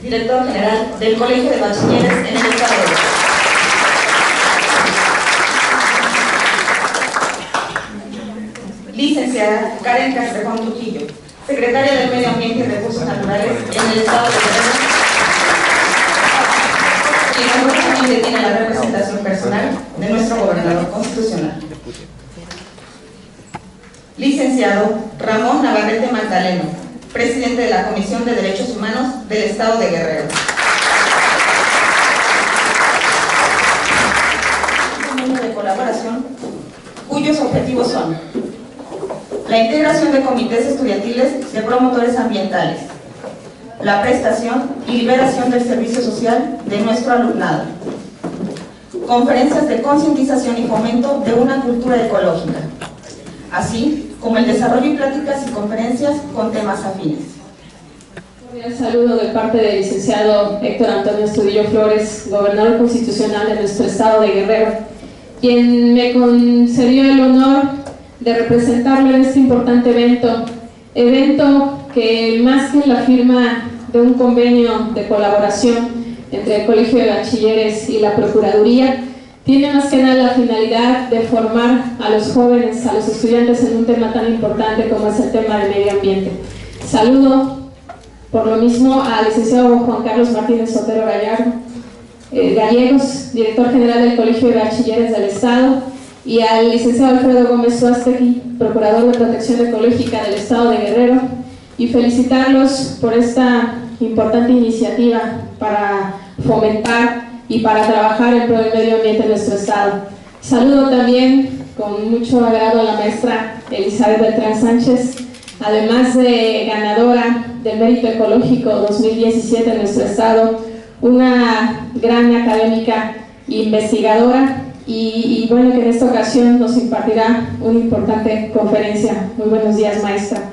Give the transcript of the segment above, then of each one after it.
director general del Colegio de Bachilleres en el Estado de Guerrero. Licenciada Karen Castrejón Trujillo, secretaria del Medio Ambiente y Recursos Naturales en el Estado de Guerrero, quien orgullosamente tiene la representación personal de nuestro gobernador constitucional. Licenciado Ramón Navarrete Magdaleno, presidente de la Comisión de Derechos Humanos del Estado de Guerrero. Un mundo de colaboración cuyos objetivos son la integración de comités estudiantiles de promotores ambientales, la prestación y liberación del servicio social de nuestro alumnado, conferencias de concientización y fomento de una cultura ecológica, así como el desarrollo y pláticas y conferencias con temas afines. Un saludo de parte del licenciado Héctor Antonio Astudillo Flores, gobernador constitucional de nuestro estado de Guerrero, quien me concedió el honor de representarlo en este importante evento que más que la firma de un convenio de colaboración entre el Colegio de Bachilleres y la Procuraduría, tiene más que nada la finalidad de formar a los jóvenes, a los estudiantes en un tema tan importante como es el tema del medio ambiente. Saludo por lo mismo al licenciado Juan Carlos Martínez Sotero Gallegos, director general del Colegio de Bachilleres del Estado, y al licenciado Alfredo Gómez Suástegui, procurador de Protección Ecológica del Estado de Guerrero, y felicitarlos por esta importante iniciativa para fomentar y para trabajar en pro del medio ambiente en nuestro estado. Saludo también con mucho agrado a la maestra Elizabeth Beltrán Sánchez, además de ganadora del Mérito Ecológico 2017 en nuestro estado, una gran académica e investigadora, y bueno, que en esta ocasión nos impartirá una importante conferencia. Muy buenos días, maestra.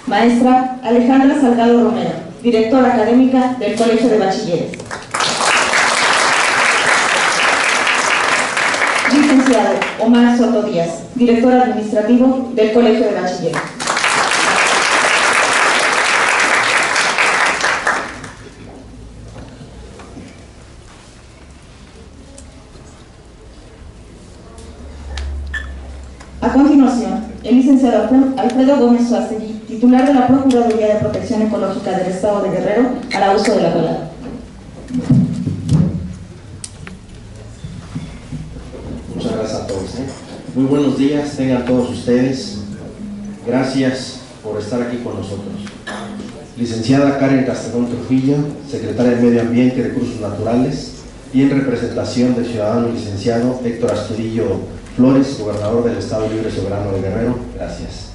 Maestra Alejandra Salgado Romero, directora académica del Colegio de Bachilleres. Licenciado Omar Soto Díaz, director administrativo del Colegio de Bachilleres. A continuación, el licenciado Alfredo Gómez Suástegui, titular de la Procuraduría de Protección Ecológica del Estado de Guerrero, hará uso de la palabra. Muchas gracias a todos. Muy buenos días, tengan todos ustedes. Gracias por estar aquí con nosotros. Licenciada Karen Castrejón Trujillo, secretaria de Medio Ambiente y Recursos Naturales, y en representación del ciudadano licenciado Héctor Astudillo Flores, gobernador del Estado Libre Soberano de Guerrero, gracias.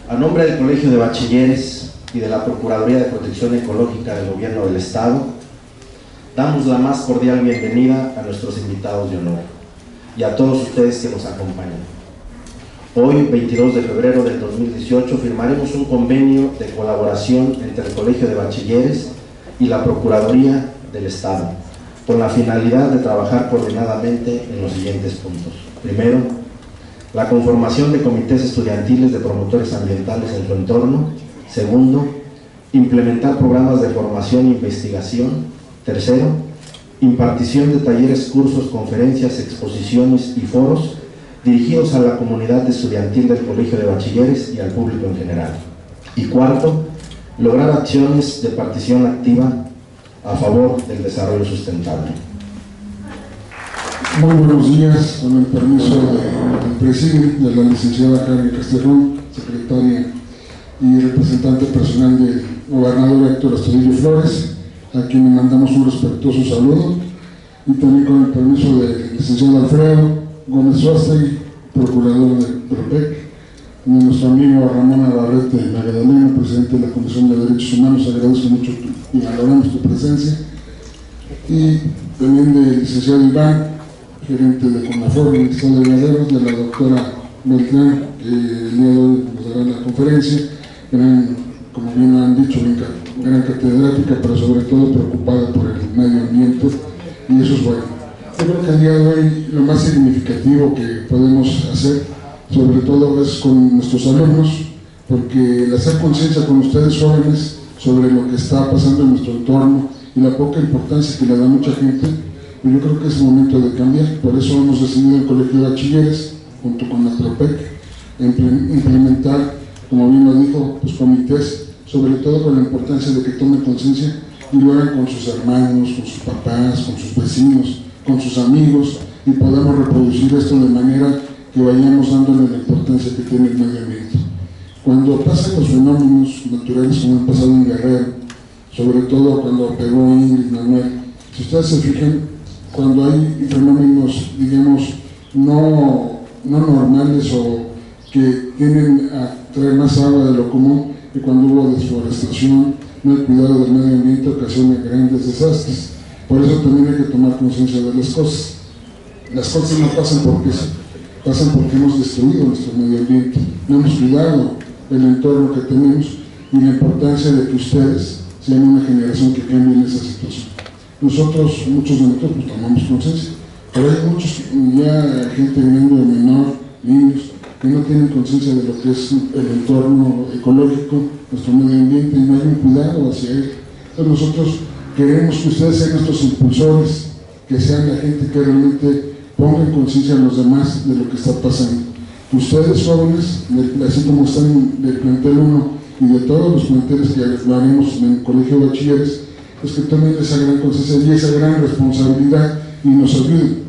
A nombre del Colegio de Bachilleres y de la Procuraduría de Protección Ecológica del Gobierno del Estado, damos la más cordial bienvenida a nuestros invitados de honor y a todos ustedes que nos acompañan. Hoy, 22 de febrero del 2018, firmaremos un convenio de colaboración entre el Colegio de Bachilleres y la Procuraduría del Estado, con la finalidad de trabajar coordinadamente en los siguientes puntos. Primero, la conformación de comités estudiantiles de promotores ambientales en su entorno. Segundo, implementar programas de formación e investigación. Tercero, impartición de talleres, cursos, conferencias, exposiciones y foros dirigidos a la comunidad estudiantil del Colegio de Bachilleres y al público en general. Y cuarto, lograr acciones de participación activa a favor del desarrollo sustentable. Muy buenos días, con el permiso del presidente, de la licenciada Karen Castrejón, secretaria y representante personal del gobernador Héctor Astudillo Flores, a quien le mandamos un respetuoso saludo, y también con el permiso del licenciado Alfredo Gómez Suástegui, procurador de PROPEC, de nuestro amigo Ramón Navarrete Magdaleno, presidente de la Comisión de Derechos Humanos. Agradezco mucho y valoramos tu presencia, y también del licenciado Iván, gerente de CONAFOR en el Estado de Guerrero, de la doctora Beltrán, que el día de hoy nos dará la conferencia, como bien lo han dicho, gran catedrática, pero sobre todo preocupada por el medio ambiente, y eso es bueno. Yo creo que el día de hoy lo más significativo que podemos hacer, sobre todo, es con nuestros alumnos, porque el hacer conciencia con ustedes jóvenes sobre lo que está pasando en nuestro entorno y la poca importancia que le da mucha gente, pues yo creo que es momento de cambiar. Por eso hemos decidido en el Colegio de Bachilleres, junto con la PROPEC, implementar, como bien lo dijo, pues comités, sobre todo con la importancia de que tomen conciencia y lo hagan con sus hermanos, con sus papás, con sus vecinos, con sus amigos, y podamos reproducir esto de manera que vayamos dándole la importancia que tiene el medio ambiente. Cuando pasan los fenómenos naturales como han pasado en Guerrero, sobre todo cuando pegó Ingrid Manuel, si ustedes se fijan, cuando hay fenómenos, digamos, no normales o que tienden a traer más agua de lo común, que cuando hubo desforestación, no hay cuidado del medio ambiente, ocasiona grandes desastres. Por eso también hay que tomar conciencia de las cosas. Las cosas no pasan porque pasan porque hemos destruido nuestro medio ambiente, no hemos cuidado el entorno que tenemos y la importancia de que ustedes sean una generación que cambie esa situación. Nosotros, muchos de nosotros, pues, tomamos conciencia, pero hay muchos, ya gente grande o menor, niños, que no tienen conciencia de lo que es el entorno ecológico, nuestro medio ambiente, y no hay un cuidado hacia él. Entonces nosotros queremos que ustedes sean nuestros impulsores, que sean la gente que realmente ponga en conciencia a los demás de lo que está pasando. Que ustedes jóvenes, así como están del plantel 1 y de todos los planteles que haremos en el Colegio de Bachilleres, pues que tomen esa gran conciencia y esa gran responsabilidad y nos ayuden.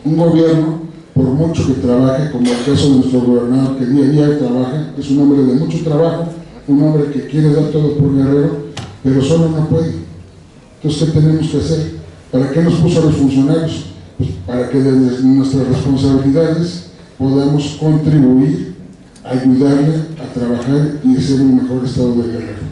Un gobierno, por mucho que trabaje, como el caso de nuestro gobernador que día a día trabaja, es un hombre de mucho trabajo, un hombre que quiere dar todo por Guerrero, pero solo no puede. Entonces, ¿qué tenemos que hacer? ¿Para qué nos puso a los funcionarios? Pues para que desde nuestras responsabilidades podamos contribuir, ayudarle a trabajar y hacer un mejor estado de Guerrero.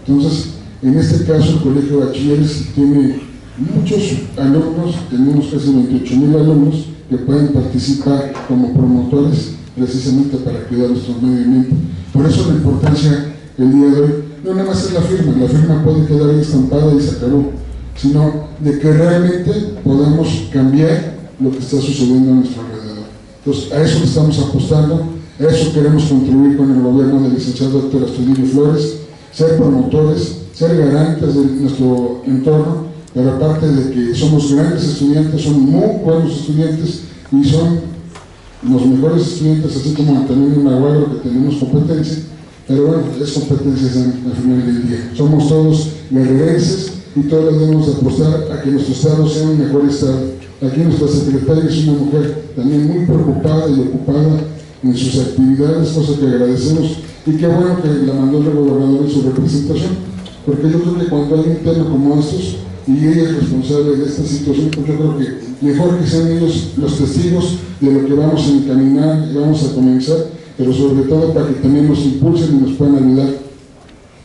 Entonces, en este caso, el Colegio de Bachilleres tiene muchos alumnos, tenemos casi 28,000 alumnos que pueden participar como promotores precisamente para cuidar nuestro medio ambiente. Por eso la importancia el día de hoy, no nada más es la firma puede quedar ahí estampada y se acabó, sino de que realmente podamos cambiar lo que está sucediendo a nuestro alrededor. Entonces, a eso le estamos apostando, a eso queremos contribuir con el gobierno del licenciado Héctor Astudillo Flores, ser promotores, ser garantes de nuestro entorno, pero aparte de que somos grandes estudiantes, son muy buenos estudiantes y son los mejores estudiantes, así como Antonio Maguagro, que tenemos competencia, pero bueno, es competencia al final del día. Somos todos guerrerenses y todos debemos apostar a que nuestro estado sea un mejor estado. Aquí nuestra secretaria es una mujer también muy preocupada y ocupada en sus actividades, cosa que agradecemos, y qué bueno que la mandó el gobernador en su representación, porque yo creo que cuando hay un tema como estos y ella es responsable de esta situación, pues yo creo que mejor que sean ellos los testigos de lo que vamos a encaminar y vamos a comenzar, pero sobre todo para que también nos impulsen y nos puedan ayudar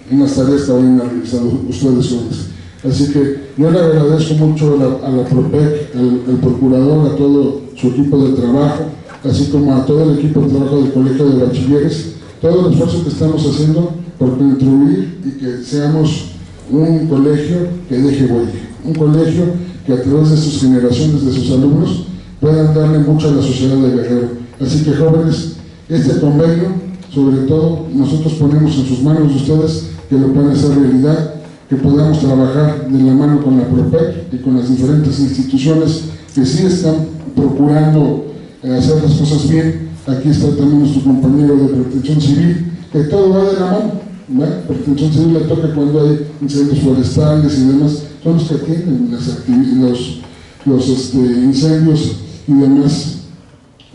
en las tareas que vayan a realizar ustedes jóvenes. Así que yo le agradezco mucho a la PROPEC, al procurador, a todo su equipo de trabajo, así como a todo el equipo de trabajo del Colegio de Bachilleres, todo el esfuerzo que estamos haciendo por contribuir y que seamos un colegio que deje huella, un colegio que a través de sus generaciones, de sus alumnos, puedan darle mucho a la sociedad de Guerrero. Así que jóvenes, este convenio, sobre todo, nosotros ponemos en sus manos de ustedes que lo puedan hacer realidad, que podamos trabajar de la mano con la PROPEC y con las diferentes instituciones que sí están procurando hacer las cosas bien. Aquí está también nuestro compañero de Protección Civil, que todo va de la mano, ¿verdad? Protección Civil le toca cuando hay incendios forestales y demás, son los que atienden los incendios y demás,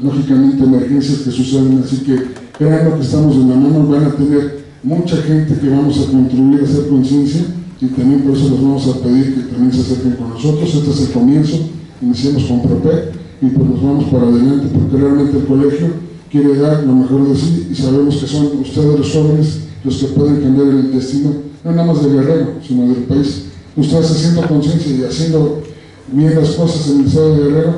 lógicamente emergencias que suceden, así que créanlo que estamos de la mano, van a tener mucha gente que vamos a contribuir a hacer conciencia y también por eso les vamos a pedir que también se acerquen con nosotros. Este es el comienzo, iniciamos con PROPEC y pues nos vamos para adelante porque realmente el colegio quiere dar lo mejor de sí y sabemos que son ustedes los jóvenes los que pueden cambiar el destino, no nada más de Guerrero, sino del país. Ustedes haciendo conciencia y haciendo bien las cosas en el estado de Guerrero,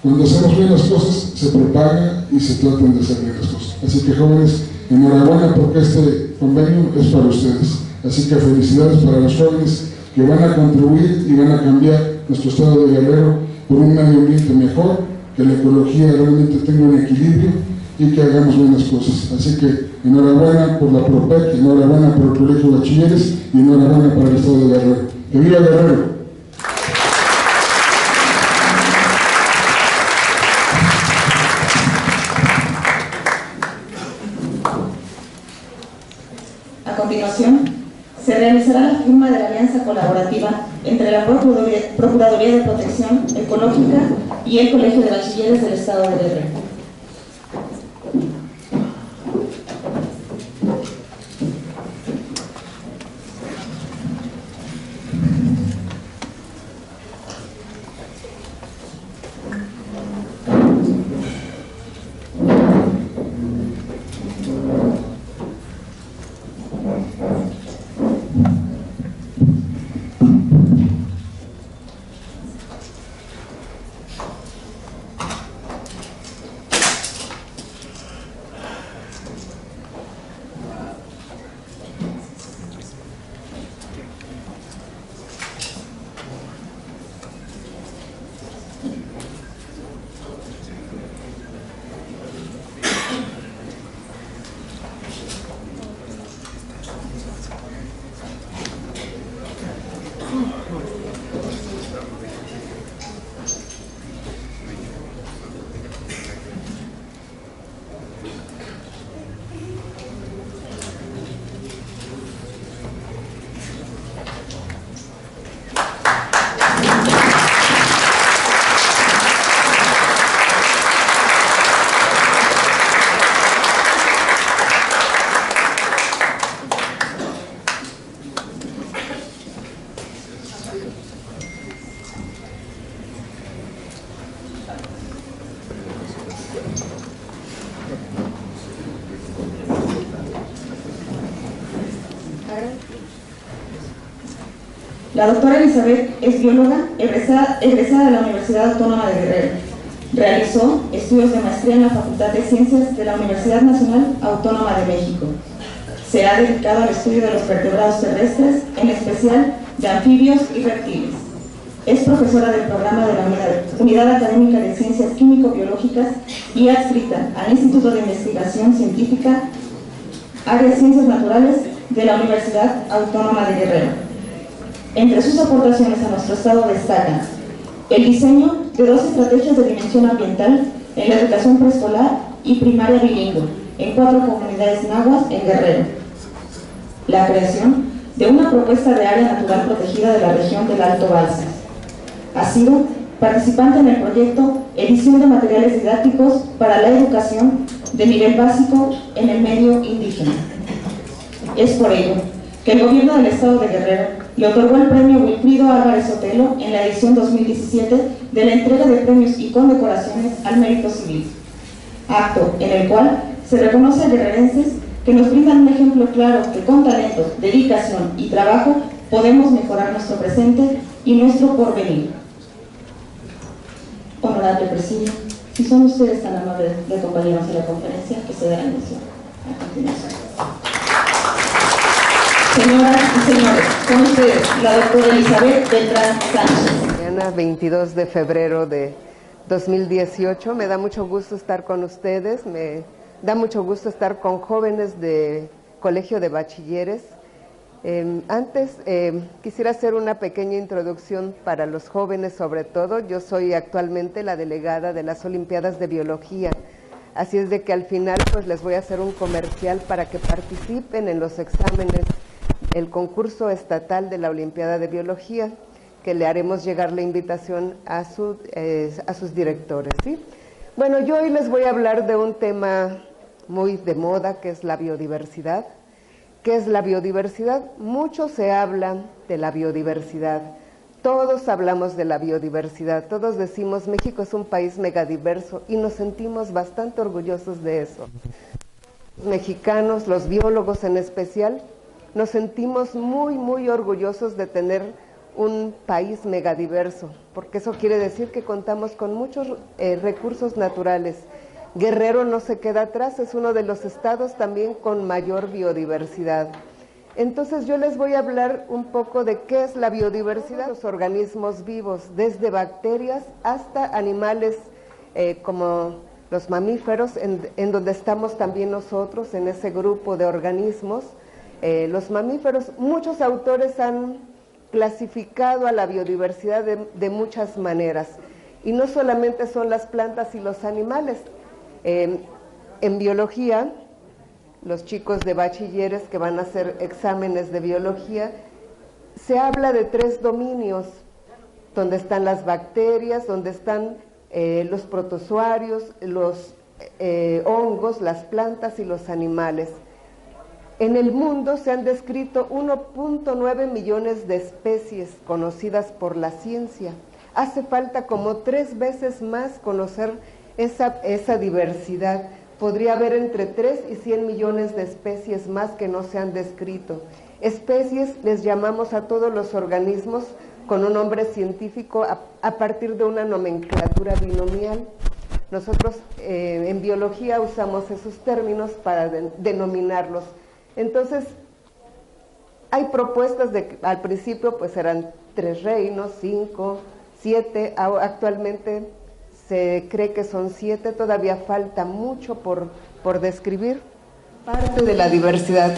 cuando hacemos bien las cosas se propaga y se tratan de hacer bien las cosas. Así que jóvenes, enhorabuena porque este convenio es para ustedes. Así que felicidades para los jóvenes que van a contribuir y van a cambiar nuestro estado de Guerrero por un medio ambiente mejor, que la ecología realmente tenga un equilibrio y que hagamos buenas cosas. Así que Enhorabuena por la PROPEC, enhorabuena por el Colegio de Bachilleres y enhorabuena para el Estado de Guerrero. ¡Que viva Guerrero! A continuación, se realizará la firma de la alianza colaborativa entre la Procuraduría de Protección Ecológica y el Colegio de Bachilleres del Estado de Guerrero. La doctora Elizabeth es bióloga, egresada de la Universidad Autónoma de Guerrero. Realizó estudios de maestría en la Facultad de Ciencias de la Universidad Nacional Autónoma de México. Se ha dedicado al estudio de los vertebrados terrestres, en especial de anfibios y reptiles. Es profesora del programa de la Unidad Académica de Ciencias Químico-Biológicas y adscrita al Instituto de Investigación Científica, Área de Ciencias Naturales de la Universidad Autónoma de Guerrero. Entre sus aportaciones a nuestro estado destacan el diseño de 2 estrategias de dimensión ambiental en la educación preescolar y primaria bilingüe en 4 comunidades nahuas en Guerrero, la creación de una propuesta de área natural protegida de la región del Alto Balsas. Ha sido participante en el proyecto Edición de Materiales Didácticos para la Educación de Nivel Básico en el Medio Indígena. Es por ello que el gobierno del estado de Guerrero le otorgó el premio Wilfrido Álvarez Sotelo en la edición 2017 de la entrega de premios y condecoraciones al mérito civil, acto en el cual se reconoce a guerrerenses que nos brindan un ejemplo claro que con talento, dedicación y trabajo podemos mejorar nuestro presente y nuestro porvenir. Honorable Presidio, si son ustedes tan amables de acompañarnos a la conferencia que se dará inicio a continuación. Señoras y señores, con ustedes, la doctora Elizabeth Beltrán Sánchez. Mañana 22 de febrero de 2018, me da mucho gusto estar con ustedes, me da mucho gusto estar con jóvenes de Colegio de Bachilleres. Antes quisiera hacer una pequeña introducción para los jóvenes sobre todo. Yo soy actualmente la delegada de las Olimpiadas de Biología, así es de que al final pues les voy a hacer un comercial para que participen en los exámenes el concurso estatal de la Olimpiada de Biología, que le haremos llegar la invitación a sus directores, ¿sí? Bueno, yo hoy les voy a hablar de un tema muy de moda, que es la biodiversidad. ¿Qué es la biodiversidad? Mucho se habla de la biodiversidad, todos hablamos de la biodiversidad, todos decimos México es un país megadiverso y nos sentimos bastante orgullosos de eso. Los mexicanos, los biólogos en especial, nos sentimos muy orgullosos de tener un país megadiverso, porque eso quiere decir que contamos con muchos recursos naturales. Guerrero no se queda atrás, es uno de los estados también con mayor biodiversidad. Entonces yo les voy a hablar un poco de qué es la biodiversidad. Los organismos vivos, desde bacterias hasta animales como los mamíferos, en donde estamos también nosotros, en ese grupo de organismos. Los mamíferos, muchos autores han clasificado a la biodiversidad de muchas maneras, y no solamente son las plantas y los animales. En biología, los chicos de bachilleres que van a hacer exámenes de biología, se habla de 3 dominios, donde están las bacterias, donde están los protozoarios, los hongos, las plantas y los animales. En el mundo se han descrito 1.9 millones de especies conocidas por la ciencia. Hace falta como 3 veces más conocer esa diversidad. Podría haber entre 3 y 100 millones de especies más que no se han descrito. Especies les llamamos a todos los organismos con un nombre científico a partir de una nomenclatura binomial. Nosotros en biología usamos esos términos para denominarlos. Entonces, hay propuestas de, al principio pues eran 3 reinos, 5, 7, actualmente se cree que son 7, todavía falta mucho por describir. Parte de la diversidad.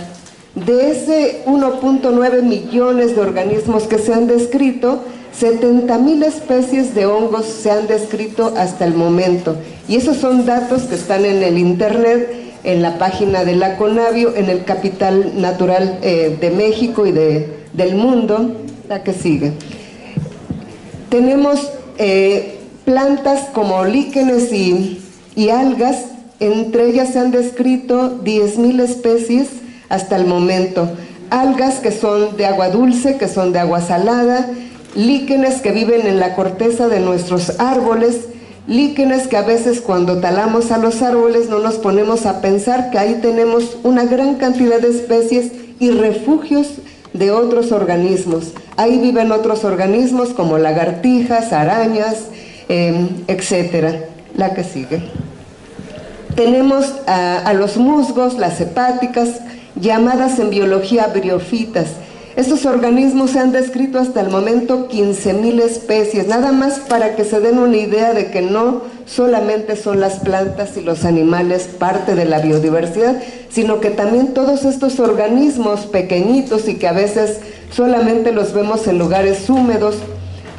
De ese 1.9 millones de organismos que se han descrito, 70,000 especies de hongos se han descrito hasta el momento. Y esos son datos que están en el internet, en la página de la Conavio, en el Capital Natural de México y del mundo. La que sigue. Tenemos plantas como líquenes y algas, entre ellas se han descrito 10,000 especies hasta el momento. Algas que son de agua dulce, que son de agua salada, líquenes que viven en la corteza de nuestros árboles, líquenes que a veces cuando talamos a los árboles no nos ponemos a pensar que ahí tenemos una gran cantidad de especies y refugios de otros organismos. Ahí viven otros organismos como lagartijas, arañas, etcétera. La que sigue. Tenemos a los musgos, las hepáticas, llamadas en biología briofitas. Estos organismos se han descrito hasta el momento 15,000 especies, nada más para que se den una idea de que no solamente son las plantas y los animales parte de la biodiversidad, sino que también todos estos organismos pequeñitos y que a veces solamente los vemos en lugares húmedos,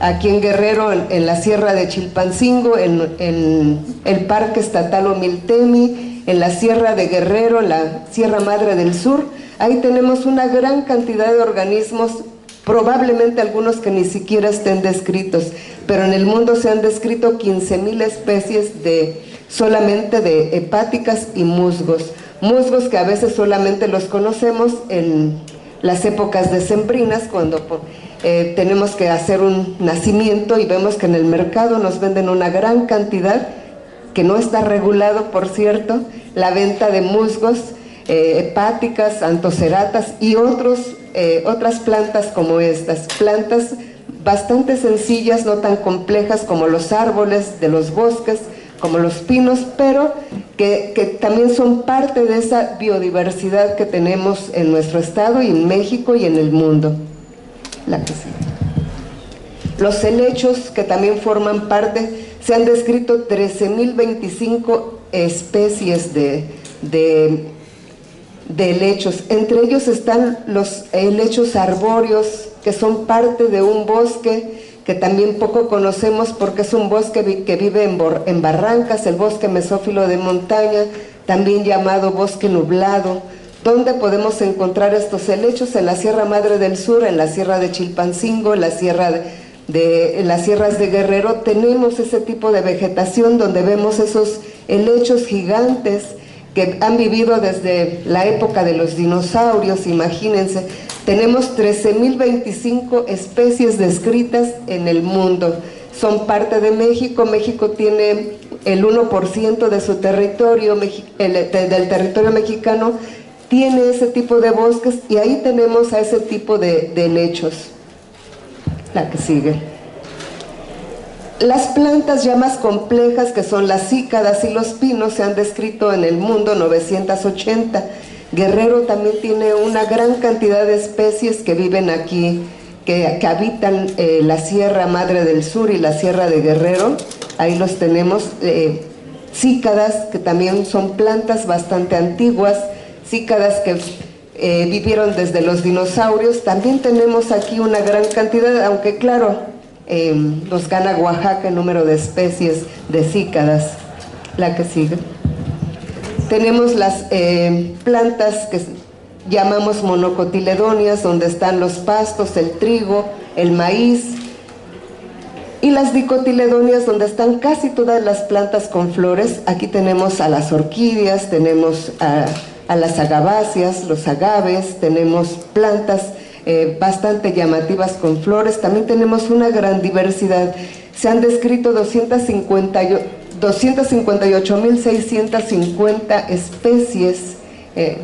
aquí en Guerrero, en la Sierra de Chilpancingo, en el Parque Estatal Omiltemi, en la Sierra de Guerrero, la Sierra Madre del Sur. Ahí tenemos una gran cantidad de organismos, probablemente algunos que ni siquiera estén descritos, pero en el mundo se han descrito 15,000 especies solamente de hepáticas y musgos. Musgos que a veces solamente los conocemos en las épocas decembrinas, cuando tenemos que hacer un nacimiento y vemos que en el mercado nos venden una gran cantidad, que no está regulado, por cierto, la venta de musgos, hepáticas, antoceratas y otras plantas como estas, plantas bastante sencillas, no tan complejas como los árboles de los bosques, como los pinos, pero que también son parte de esa biodiversidad que tenemos en nuestro estado y en México y en el mundo. La que sigue. Los helechos, que también forman parte, se han descrito 13,025 especies de helechos. Entre ellos están los helechos arbóreos, que son parte de un bosque que también poco conocemos porque es un bosque que vive en barrancas, el bosque mesófilo de montaña, también llamado bosque nublado. ¿Dónde podemos encontrar estos helechos? En la Sierra Madre del Sur, en la Sierra de Chilpancingo, en las sierras de Guerrero. Tenemos ese tipo de vegetación donde vemos esos helechos gigantes que han vivido desde la época de los dinosaurios, imagínense. Tenemos 13,025 especies descritas en el mundo. Son parte de México. México tiene el 1% de su territorio, del territorio mexicano, tiene ese tipo de bosques, y ahí tenemos a ese tipo de helechos. La que sigue. Las plantas ya más complejas, que son las cícadas y los pinos, se han descrito en el mundo 980. Guerrero también tiene una gran cantidad de especies que viven aquí, que habitan la Sierra Madre del Sur y la Sierra de Guerrero. Ahí los tenemos. cícadas, que también son plantas bastante antiguas, cícadas que vivieron desde los dinosaurios. También tenemos aquí una gran cantidad, aunque claro, nos gana Oaxaca en número de especies de cícadas. La que sigue. Tenemos las plantas que llamamos monocotiledonias, donde están los pastos, el trigo, el maíz, y las dicotiledonias, donde están casi todas las plantas con flores. Aquí tenemos a las orquídeas, tenemos a las agaváceas, los agaves, tenemos plantas bastante llamativas con flores. También tenemos una gran diversidad. Se han descrito 258.650 especies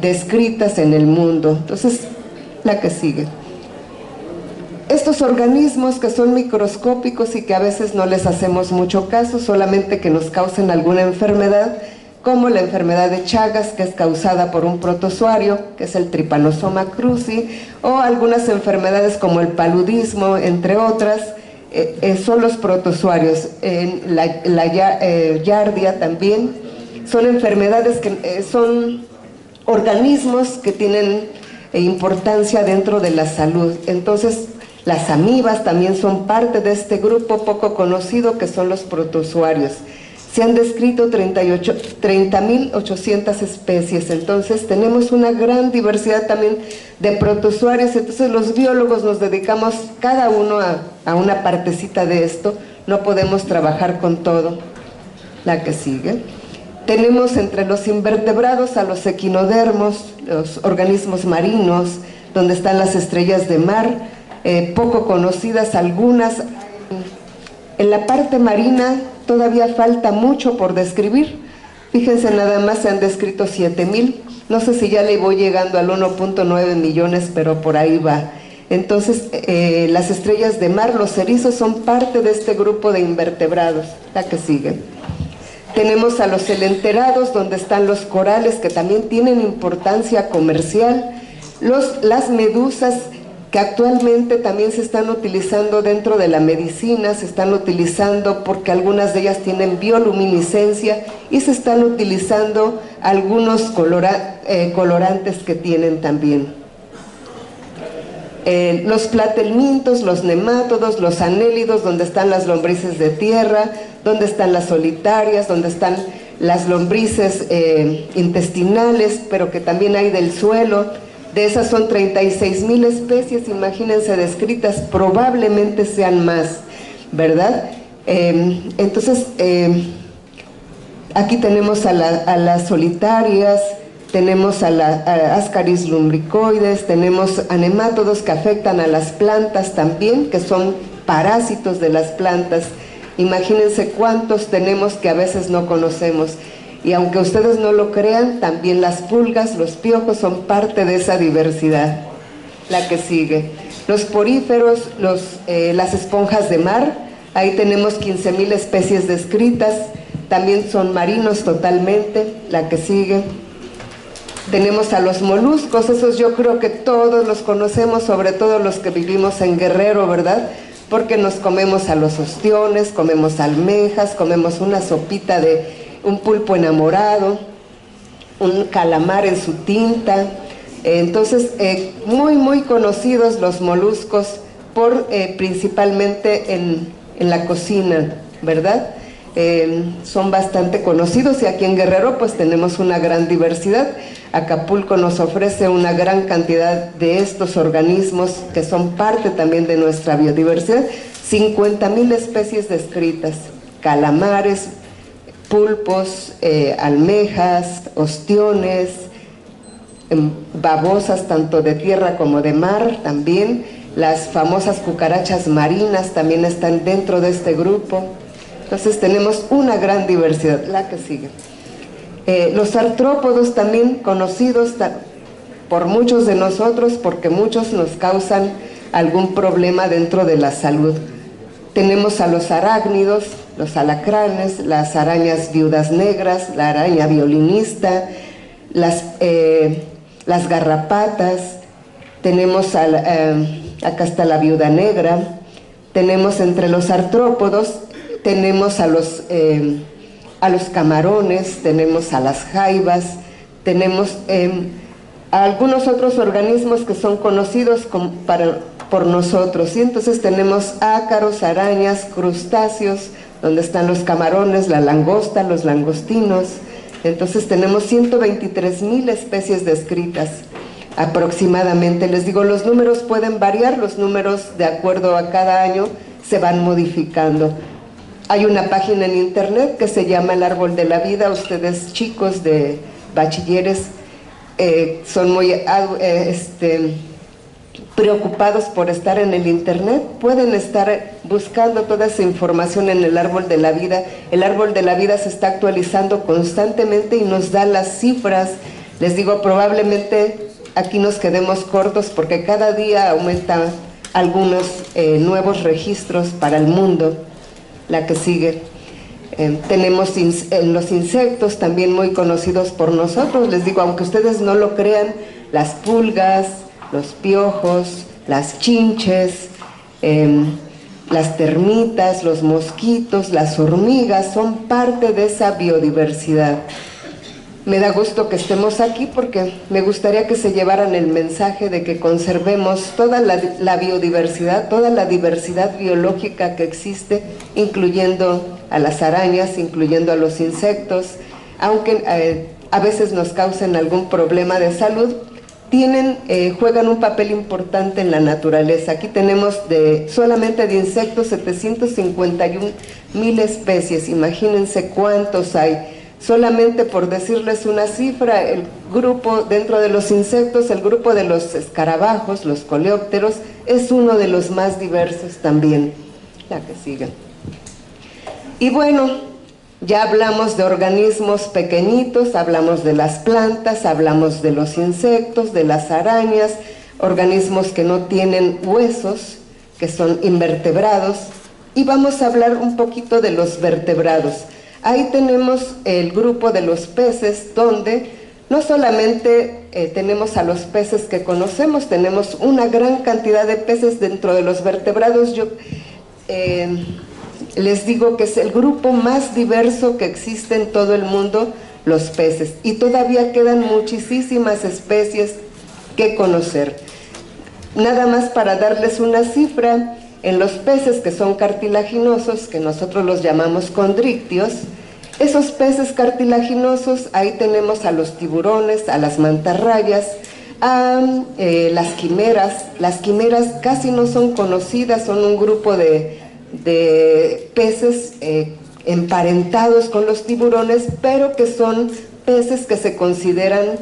descritas en el mundo. Entonces, la que sigue. Estos organismos que son microscópicos y que a veces no les hacemos mucho caso, solamente que nos causen alguna enfermedad, como la enfermedad de Chagas, que es causada por un protozoario, que es el Trypanosoma cruzi, o algunas enfermedades como el paludismo, entre otras, son los protozoarios. La Giardia también, son enfermedades que son organismos que tienen importancia dentro de la salud. Entonces, las amibas también son parte de este grupo poco conocido, que son los protozoarios. Se han descrito 30.800 especies, entonces tenemos una gran diversidad también de protozoarios. Entonces los biólogos nos dedicamos cada uno a una partecita de esto, no podemos trabajar con todo. La que sigue. Tenemos entre los invertebrados a los equinodermos, los organismos marinos, donde están las estrellas de mar, poco conocidas algunas. En la parte marina todavía falta mucho por describir. Fíjense, nada más se han descrito 7,000. No sé si ya le voy llegando al 1.9 millones, pero por ahí va. Entonces, las estrellas de mar, los erizos, son parte de este grupo de invertebrados. La que sigue. Tenemos a los elenterados, donde están los corales, que también tienen importancia comercial. Las medusas, que actualmente también se están utilizando dentro de la medicina, se están utilizando porque algunas de ellas tienen bioluminiscencia y se están utilizando algunos colorantes que tienen también. Los platelmintos, los nemátodos, los anélidos, donde están las lombrices de tierra, donde están las solitarias, donde están las lombrices intestinales, pero que también hay del suelo. De esas son 36,000 especies, imagínense, descritas, probablemente sean más, ¿verdad? Entonces, aquí tenemos a las solitarias, tenemos a Ascaris lumbricoides, tenemos a nemátodos que afectan a las plantas también, que son parásitos de las plantas. Imagínense cuántos tenemos que a veces no conocemos. Y aunque ustedes no lo crean, también las pulgas, los piojos son parte de esa diversidad. La que sigue. Los poríferos, las esponjas de mar, ahí tenemos 15,000 especies descritas, también son marinos totalmente. La que sigue. Tenemos a los moluscos, esos yo creo que todos los conocemos, sobre todo los que vivimos en Guerrero, ¿verdad? Porque nos comemos a los ostiones, comemos almejas, comemos una sopita de un pulpo enamorado, un calamar en su tinta. Entonces, muy conocidos los moluscos, principalmente en la cocina, ¿verdad? Son bastante conocidos, y aquí en Guerrero pues tenemos una gran diversidad. Acapulco nos ofrece una gran cantidad de estos organismos que son parte también de nuestra biodiversidad. 50,000 especies descritas, calamares, pulpos, almejas, ostiones, babosas tanto de tierra como de mar también. Las famosas cucarachas marinas también están dentro de este grupo. Entonces tenemos una gran diversidad. La que sigue. Los artrópodos, también conocidos por muchos de nosotros, porque muchos nos causan algún problema dentro de la salud. Tenemos a los arácnidos, los alacranes, las arañas viudas negras, la araña violinista, las garrapatas. Tenemos acá está la viuda negra. Tenemos entre los artrópodos, tenemos a a los camarones, tenemos a las jaivas, tenemos a algunos otros organismos que son conocidos por nosotros, y entonces tenemos ácaros, arañas, crustáceos, donde están los camarones, la langosta, los langostinos. Entonces tenemos 123,000 especies descritas aproximadamente. Les digo, los números pueden variar, los números de acuerdo a cada año se van modificando. Hay una página en internet que se llama El Árbol de la Vida. Ustedes, chicos de bachilleres, son muy preocupados por estar en el internet, pueden estar buscando toda esa información en el Árbol de la Vida. El Árbol de la Vida se está actualizando constantemente y nos da las cifras. Les digo, probablemente aquí nos quedemos cortos porque cada día aumentan algunos nuevos registros para el mundo. La que sigue. Tenemos los insectos también muy conocidos por nosotros. Les digo, aunque ustedes no lo crean, las pulgas, los piojos, las chinches, las termitas, los mosquitos, las hormigas son parte de esa biodiversidad. Me da gusto que estemos aquí porque me gustaría que se llevaran el mensaje de que conservemos toda la biodiversidad, toda la diversidad biológica que existe, incluyendo a las arañas, incluyendo a los insectos, aunque a veces nos causen algún problema de salud, juegan un papel importante en la naturaleza. Aquí tenemos solamente de insectos 751,000 especies, imagínense cuántos hay. Solamente por decirles una cifra, el grupo dentro de los insectos, el grupo de los escarabajos, los coleópteros, es uno de los más diversos también. La que sigue. Y bueno, ya hablamos de organismos pequeñitos, hablamos de las plantas, hablamos de los insectos, de las arañas, organismos que no tienen huesos, que son invertebrados, y vamos a hablar un poquito de los vertebrados. Ahí tenemos el grupo de los peces, donde no solamente tenemos a los peces que conocemos, tenemos una gran cantidad de peces dentro de los vertebrados. Yo les digo que es el grupo más diverso que existe en todo el mundo, los peces, y todavía quedan muchísimas especies que conocer. Nada más para darles una cifra, en los peces que son cartilaginosos, que nosotros los llamamos condrictios, esos peces cartilaginosos, ahí tenemos a los tiburones, a las mantarrayas, a las quimeras. Las quimeras casi no son conocidas, son un grupo de peces emparentados con los tiburones, pero que son peces que se consideran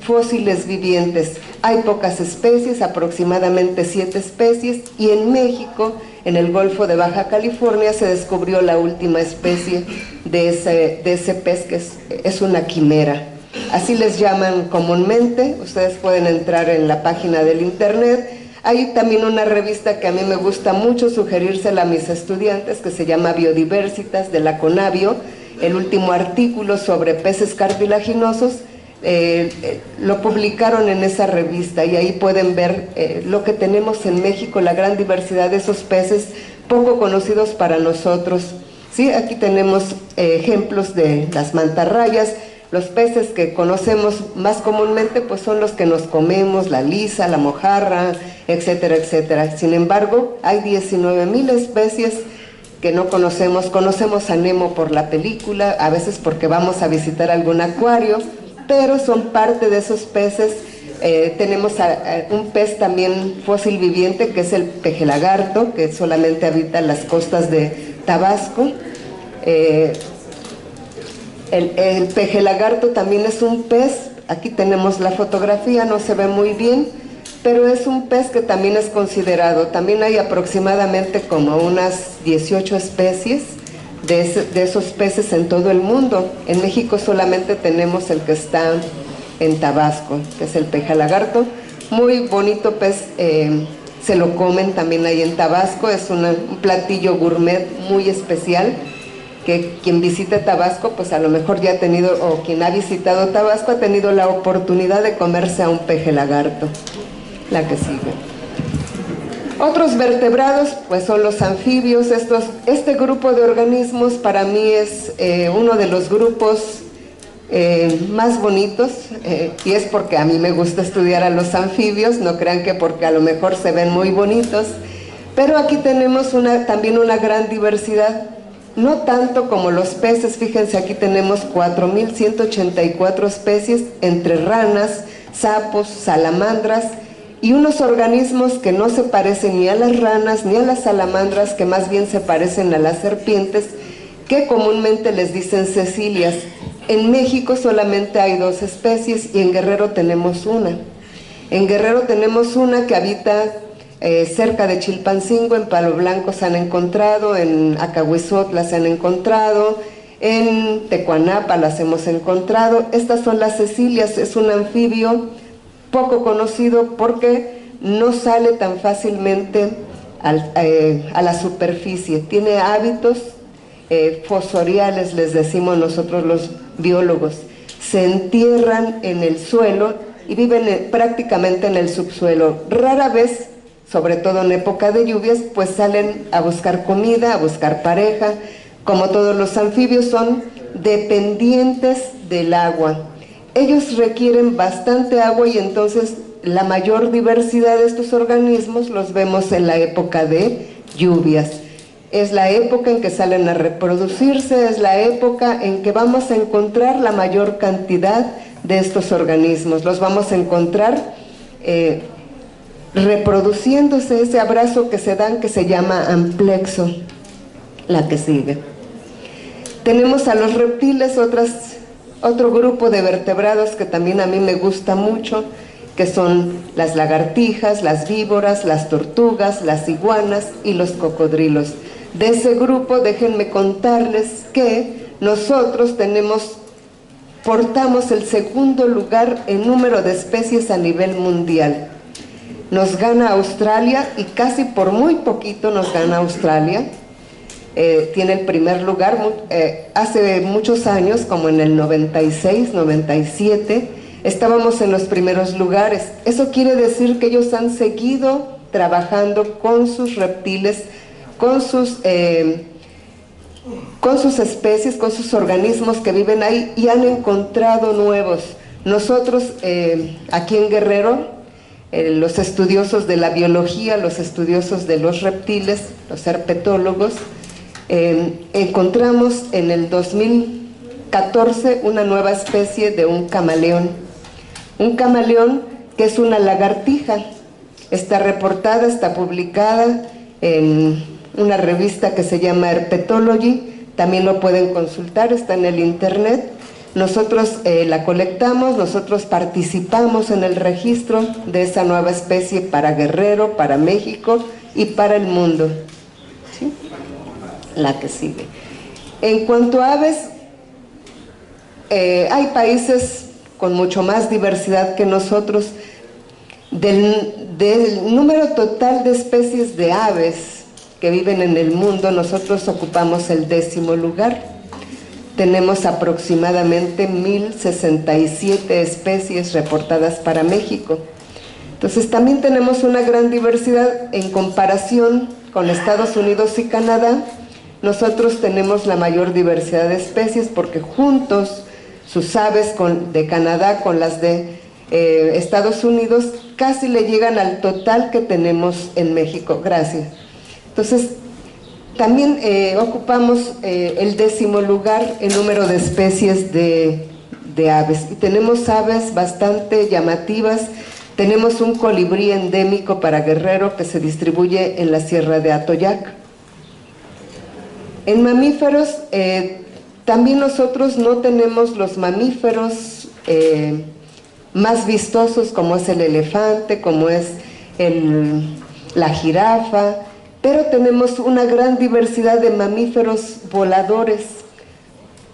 fósiles vivientes. Hay pocas especies, aproximadamente 7 especies, y en México, en el Golfo de Baja California, se descubrió la última especie de ese pez, que es una quimera. Así les llaman comúnmente. Ustedes pueden entrar en la página del internet. Hay también una revista que a mí me gusta mucho sugerírsela a mis estudiantes, que se llama Biodiversitas, de la Conavio. El último artículo sobre peces cartilaginosos lo publicaron en esa revista, y ahí pueden ver lo que tenemos en México, la gran diversidad de esos peces poco conocidos para nosotros. ¿Sí? Aquí tenemos ejemplos de las mantarrayas. Los peces que conocemos más comúnmente pues son los que nos comemos, la lisa, la mojarra, etcétera, etcétera. Sin embargo, hay 19,000 especies que no conocemos. Conocemos a Nemo por la película, a veces porque vamos a visitar algún acuario, pero son parte de esos peces. Tenemos un pez también fósil viviente, que es el pejelagarto, que solamente habita en las costas de Tabasco. El pejelagarto también es un pez. Aquí tenemos la fotografía, no se ve muy bien, pero es un pez que también es considerado. También hay aproximadamente como unas 18 especies de esos peces en todo el mundo. En México solamente tenemos el que está en Tabasco, que es el pejelagarto. Muy bonito pez, se lo comen también ahí en Tabasco. Es un platillo gourmet muy especial, que quien visite Tabasco, pues a lo mejor ya ha tenido, o quien ha visitado Tabasco ha tenido la oportunidad de comerse a un pejelagarto. La que sigue. Otros vertebrados, pues son los anfibios. Este grupo de organismos para mí es uno de los grupos más bonitos, y es porque a mí me gusta estudiar a los anfibios, no crean que porque a lo mejor se ven muy bonitos, pero aquí tenemos también una gran diversidad, no tanto como los peces. Fíjense, aquí tenemos 4.184 especies entre ranas, sapos, salamandras y unos organismos que no se parecen ni a las ranas ni a las salamandras, que más bien se parecen a las serpientes, que comúnmente les dicen cecilias. En México solamente hay 2 especies y en Guerrero tenemos una. En Guerrero tenemos una que habita cerca de Chilpancingo. En Palo Blanco se han encontrado, en Acahuizotla se han encontrado, en Tecuanapa las hemos encontrado. Estas son las cecilias, es un anfibio poco conocido porque no sale tan fácilmente a la superficie. Tiene hábitos fosoriales, les decimos nosotros los biólogos. Se entierran en el suelo y viven prácticamente en el subsuelo. Rara vez, sobre todo en época de lluvias, pues salen a buscar comida, a buscar pareja. Como todos los anfibios, son dependientes del agua. Ellos requieren bastante agua y entonces la mayor diversidad de estos organismos los vemos en la época de lluvias. Es la época en que salen a reproducirse, es la época en que vamos a encontrar la mayor cantidad de estos organismos. Los vamos a encontrar reproduciéndose, ese abrazo que se dan que se llama amplexo. La que sigue. Tenemos a los reptiles, otro grupo de vertebrados que también a mí me gusta mucho, que son las lagartijas, las víboras, las tortugas, las iguanas y los cocodrilos. De ese grupo, déjenme contarles que nosotros portamos el segundo lugar en número de especies a nivel mundial. Nos gana Australia y casi por muy poquito nos gana Australia. Tiene el primer lugar. Hace muchos años, como en el 96, 97, estábamos en los primeros lugares. Eso quiere decir que ellos han seguido trabajando con sus reptiles, con sus especies, con sus organismos que viven ahí, y han encontrado nuevos. Nosotros aquí en Guerrero, los estudiosos de la biología, los estudiosos de los reptiles, los herpetólogos, encontramos en el 2014 una nueva especie de un camaleón que es una lagartija. Está reportada, está publicada en una revista que se llama Herpetology, también lo pueden consultar, está en el internet. Nosotros la colectamos, nosotros participamos en el registro de esa nueva especie para Guerrero, para México y para el mundo. ¿Sí? La que sigue. En cuanto a aves, hay países con mucho más diversidad que nosotros. Del número total de especies de aves que viven en el mundo, nosotros ocupamos el 10º lugar. Tenemos aproximadamente 1067 especies reportadas para México. Entonces también tenemos una gran diversidad en comparación con Estados Unidos y Canadá. Nosotros tenemos la mayor diversidad de especies porque juntos sus aves de Canadá con las de Estados Unidos casi le llegan al total que tenemos en México. Gracias. Entonces, también ocupamos el 10º lugar en número de especies de aves. Y tenemos aves bastante llamativas. Tenemos un colibrí endémico para Guerrero que se distribuye en la Sierra de Atoyac. En mamíferos, también nosotros no tenemos los mamíferos más vistosos, como es el elefante, como es la jirafa, pero tenemos una gran diversidad de mamíferos voladores.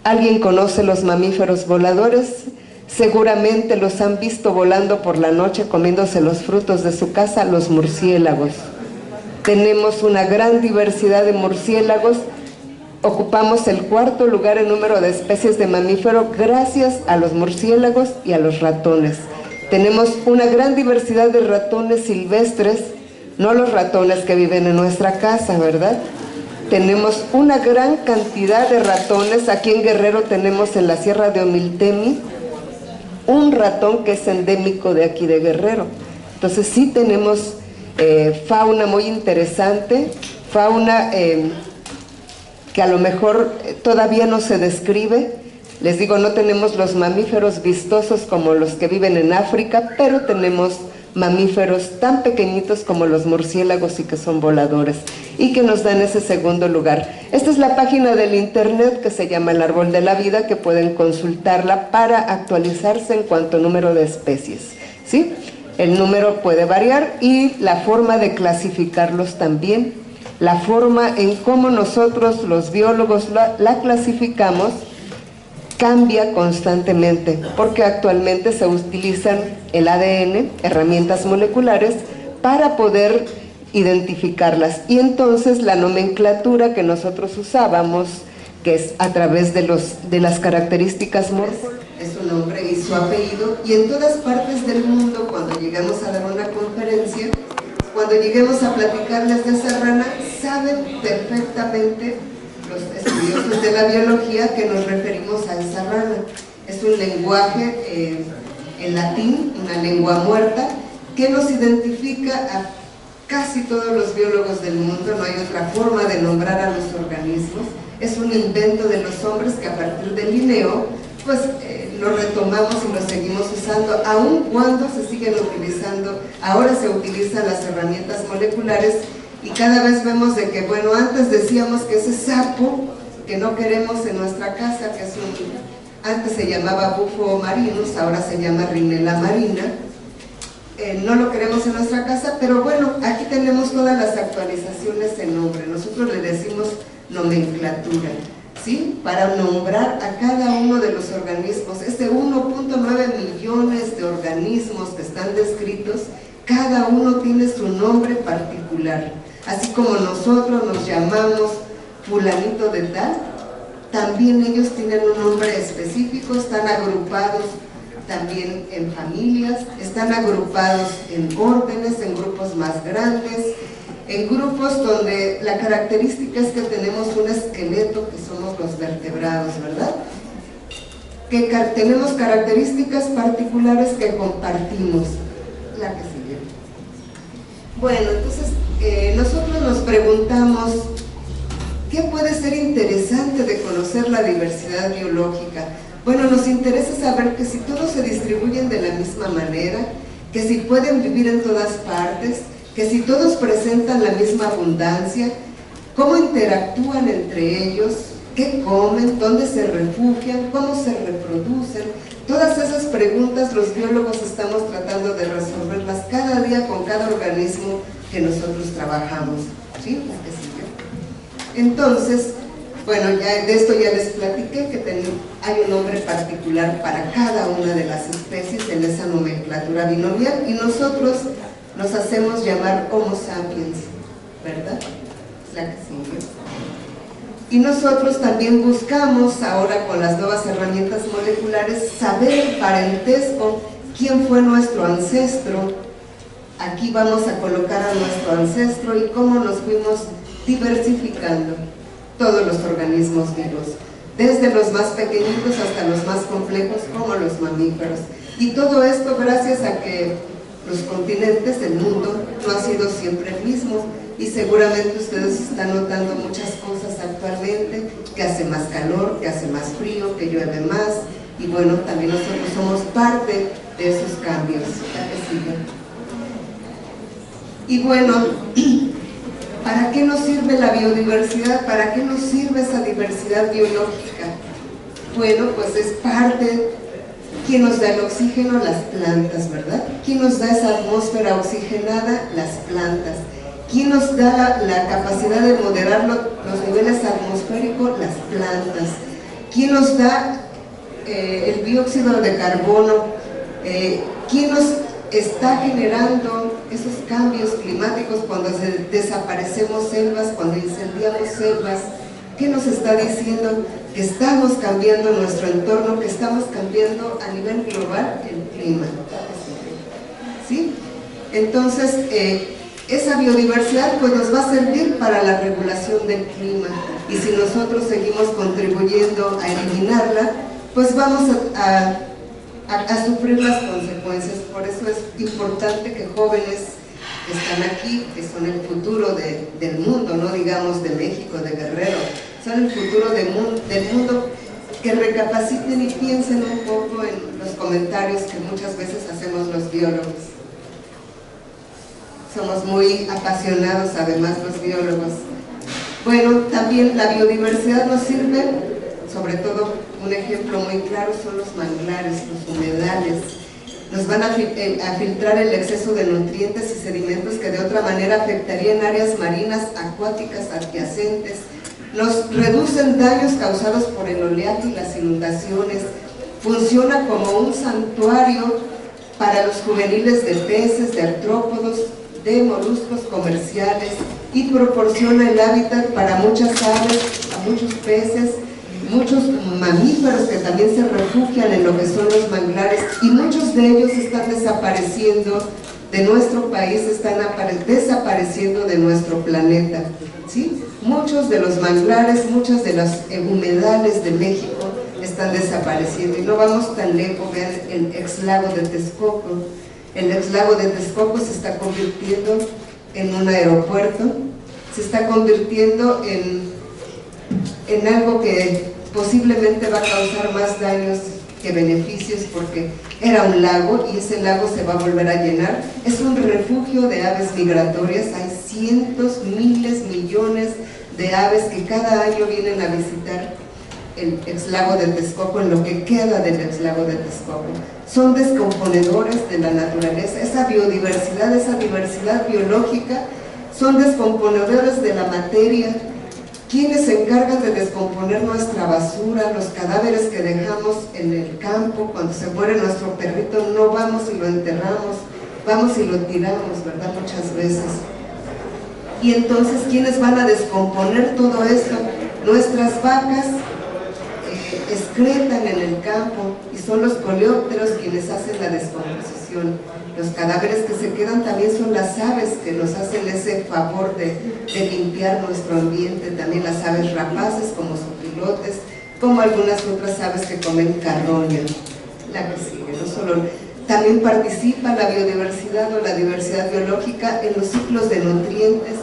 ¿Alguien conoce los mamíferos voladores? Seguramente los han visto volando por la noche comiéndose los frutos de su casa, los murciélagos. Tenemos una gran diversidad de murciélagos. Ocupamos el 4º lugar en número de especies de mamífero gracias a los murciélagos y a los ratones. Tenemos una gran diversidad de ratones silvestres no los ratones que viven en nuestra casa, ¿verdad? Tenemos una gran cantidad de ratones. Aquí en Guerrero tenemos en la Sierra de Omiltemi un ratón que es endémico de aquí de Guerrero. Entonces sí tenemos fauna muy interesante, fauna que a lo mejor todavía no se describe. Les digo, no tenemos los mamíferos vistosos como los que viven en África, pero tenemos mamíferos tan pequeñitos como los murciélagos y que son voladores y que nos dan ese segundo lugar. Esta es la página del internet que se llama El Árbol de la Vida, que pueden consultarla para actualizarse en cuanto a número de especies, ¿sí? El número puede variar y la forma de clasificarlos también, la forma en cómo nosotros los biólogos la clasificamos cambia constantemente, porque actualmente se utilizan el ADN, herramientas moleculares, para poder identificarlas. Y entonces la nomenclatura que nosotros usábamos, que es a través de las características morfológicas, es su nombre y su apellido, y en todas partes del mundo, cuando llegamos a dar una conferencia, cuando lleguemos a platicarles de esa rana, saben perfectamente los estudiosos de la biología que nos referimos a esa rana. Es un lenguaje en latín, una lengua muerta, que nos identifica a casi todos los biólogos del mundo. No hay otra forma de nombrar a los organismos. Es un invento de los hombres que a partir de Linneo, pues lo retomamos y lo seguimos usando, aun cuando se siguen utilizando. Ahora se utilizan las herramientas moleculares y cada vez vemos de que, bueno, antes decíamos que ese sapo que no queremos en nuestra casa, que es antes se llamaba bufo marinus, ahora se llama Rhinella marina, no lo queremos en nuestra casa, pero bueno, aquí tenemos todas las actualizaciones en nombre. Nosotros le decimos nomenclatura, ¿sí? Para nombrar a cada uno de los organismos. Este 1.9 millones de organismos que están descritos, cada uno tiene su nombre particular. Así como nosotros nos llamamos fulanito de tal, también ellos tienen un nombre específico, están agrupados también en familias, están agrupados en órdenes, en grupos más grandes, en grupos donde la característica es que tenemos un esqueleto, que somos los vertebrados, ¿verdad? Que tenemos características particulares que compartimos. La que sigue. Bueno, entonces nosotros nos preguntamos, ¿qué puede ser interesante de conocer la diversidad biológica? Bueno, nos interesa saber que si todos se distribuyen de la misma manera, que si pueden vivir en todas partes, que si todos presentan la misma abundancia, cómo interactúan entre ellos, qué comen, dónde se refugian, cómo se reproducen. Todas esas preguntas los biólogos estamos tratando de resolverlas cada día con cada organismo que nosotros trabajamos, ¿sí? Entonces, bueno, ya de esto ya les platiqué, que hay un nombre particular para cada una de las especies en esa nomenclatura binomial, y nosotros nos hacemos llamar Homo sapiens, ¿verdad? Es la que sigue. Y nosotros también buscamos, ahora con las nuevas herramientas moleculares, saber el parentesco, quién fue nuestro ancestro. Aquí vamos a colocar a nuestro ancestro y cómo nos fuimos diversificando todos los organismos vivos, desde los más pequeñitos hasta los más complejos como los mamíferos. Y todo esto gracias a que los continentes del mundo no ha sido siempre el mismo, y seguramente ustedes están notando muchas cosas actualmente, que hace más calor, que hace más frío, que llueve más, y bueno, también nosotros somos parte de esos cambios. Y bueno, ¿para qué nos sirve la biodiversidad? ¿Para qué nos sirve esa diversidad biológica? Bueno, pues es parte. ¿Quién nos da el oxígeno? Las plantas, ¿verdad? ¿Quién nos da esa atmósfera oxigenada? Las plantas. ¿Quién nos da la capacidad de moderar los niveles atmosféricos? Las plantas. ¿Quién nos da el dióxido de carbono? ¿Quién nos está generando esos cambios climáticos cuando desaparecemos selvas, cuando incendiamos selvas? ¿Qué nos está diciendo? Que estamos cambiando nuestro entorno, que estamos cambiando a nivel global el clima, ¿sí? Entonces, esa biodiversidad pues nos va a servir para la regulación del clima, y si nosotros seguimos contribuyendo a eliminarla, pues vamos a sufrir las consecuencias. Por eso es importante que jóvenes que están aquí, que son el futuro del mundo, no digamos de México, de Guerrero, son el futuro del mundo, que recapaciten y piensen un poco en los comentarios que muchas veces hacemos los biólogos. Somos muy apasionados además los biólogos. Bueno, también la biodiversidad nos sirve, sobre todo un ejemplo muy claro son los manglares, los humedales. Nos van a filtrar el exceso de nutrientes y sedimentos que de otra manera afectarían áreas marinas, acuáticas, adyacentes. Nos reducen daños causados por el oleaje y las inundaciones. Funciona como un santuario para los juveniles de peces, de artrópodos, de moluscos comerciales, y proporciona el hábitat para muchas aves, a muchos peces, muchos mamíferos que también se refugian en lo que son los manglares, y muchos de ellos están desapareciendo de nuestro país, están desapareciendo de nuestro planeta, ¿sí? Muchos de los manglares, muchas de las humedales de México están desapareciendo, y no vamos tan lejos. Vean el exlago de Texcoco. El exlago de Texcoco se está convirtiendo en un aeropuerto, se está convirtiendo en algo que posiblemente va a causar más daños que beneficios, porque era un lago y ese lago se va a volver a llenar. Es un refugio de aves migratorias, hay cientos, miles, millones de aves que cada año vienen a visitar el exlago de Texcoco, en lo que queda del exlago de Texcoco. Son descomponedores de la naturaleza, esa biodiversidad, esa diversidad biológica, son descomponedores de la materia. ¿Quiénes se encargan de descomponer nuestra basura, los cadáveres que dejamos en el campo? Cuando se muere nuestro perrito no vamos y lo enterramos, vamos y lo tiramos, ¿verdad? Muchas veces. Y entonces, ¿quiénes van a descomponer todo esto? Nuestras vacas excretan en el campo, y son los coleópteros quienes hacen la descomposición. Los cadáveres que se quedan también son las aves que nos hacen ese favor de limpiar nuestro ambiente, también las aves rapaces como sopilotes, como algunas otras aves que comen carroña. La que sigue, no solo, también participa la biodiversidad o la diversidad biológica en los ciclos de nutrientes,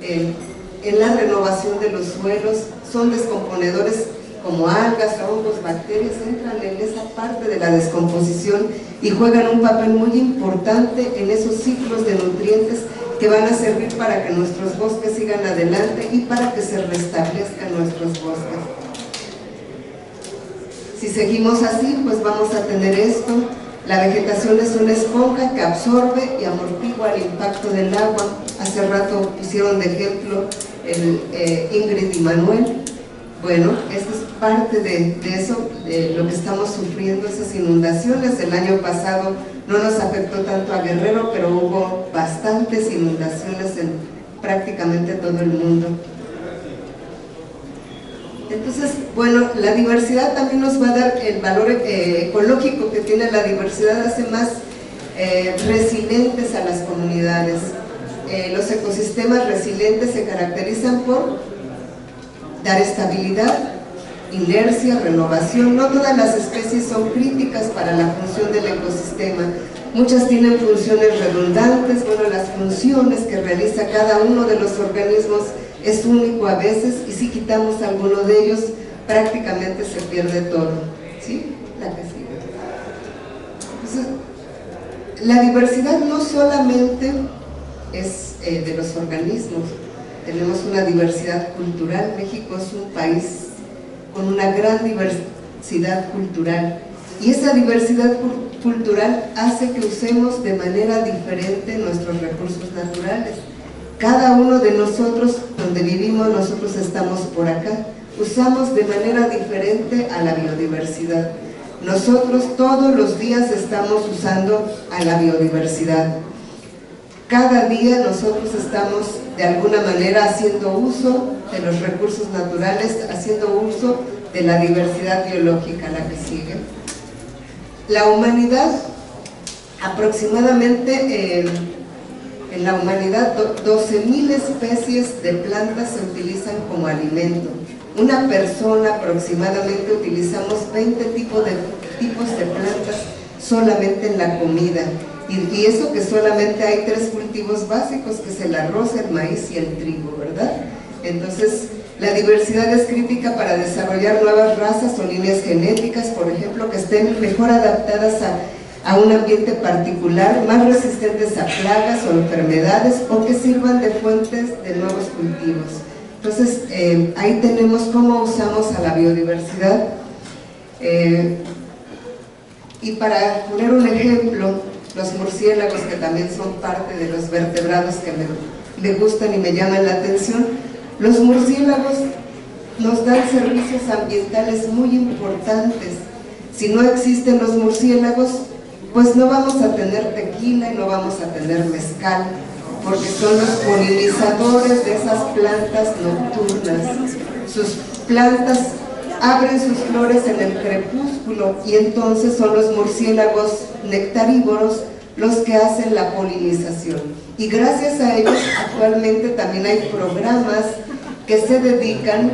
en la renovación de los suelos. Son descomponedores como algas, hongos, bacterias, entran en esa parte de la descomposición y juegan un papel muy importante en esos ciclos de nutrientes que van a servir para que nuestros bosques sigan adelante y para que se restablezcan nuestros bosques. Si seguimos así, pues vamos a tener esto. La vegetación es una esponja que absorbe y amortigua el impacto del agua. Hace rato pusieron de ejemplo Ingrid y Manuel. Bueno, esto es parte de eso, de lo que estamos sufriendo, esas inundaciones. El año pasado no nos afectó tanto a Guerrero, pero hubo bastantes inundaciones en prácticamente todo el mundo. Entonces, bueno, la diversidad también nos va a dar el valor ecológico que tiene la diversidad, hace más resilientes a las comunidades. Los ecosistemas resilientes se caracterizan por dar estabilidad, inercia, renovación. No todas las especies son críticas para la función del ecosistema. Muchas tienen funciones redundantes. Bueno, las funciones que realiza cada uno de los organismos es único a veces, y si quitamos alguno de ellos, prácticamente se pierde todo. ¿Sí? La que sigue. Entonces, la diversidad no solamente es de los organismos. Tenemos una diversidad cultural. México es un país con una gran diversidad cultural, y esa diversidad cultural hace que usemos de manera diferente nuestros recursos naturales. Cada uno de nosotros, donde vivimos, nosotros estamos por acá, usamos de manera diferente a la biodiversidad. Nosotros todos los días estamos usando a la biodiversidad. Cada día nosotros estamos de alguna manera haciendo uso de los recursos naturales, haciendo uso de la diversidad biológica. La que sigue. La humanidad aproximadamente En la humanidad, 12.000 especies de plantas se utilizan como alimento. Una persona aproximadamente utilizamos 20 tipos de plantas solamente en la comida. Y eso que solamente hay 3 cultivos básicos, que es el arroz, el maíz y el trigo, ¿verdad? Entonces, la diversidad es crítica para desarrollar nuevas razas o líneas genéticas, por ejemplo, que estén mejor adaptadas a un ambiente particular, más resistentes a plagas o enfermedades, o que sirvan de fuentes de nuevos cultivos. Entonces, ahí tenemos cómo usamos a la biodiversidad. Y para poner un ejemplo, los murciélagos, que también son parte de los vertebrados que me gustan y me llaman la atención, los murciélagos nos dan servicios ambientales muy importantes. Si no existen los murciélagos, pues no vamos a tener tequila y no vamos a tener mezcal, porque son los polinizadores de esas plantas nocturnas. Sus plantas abren sus flores en el crepúsculo y entonces son los murciélagos nectarívoros los que hacen la polinización. Y gracias a ellos actualmente también hay programas que se dedican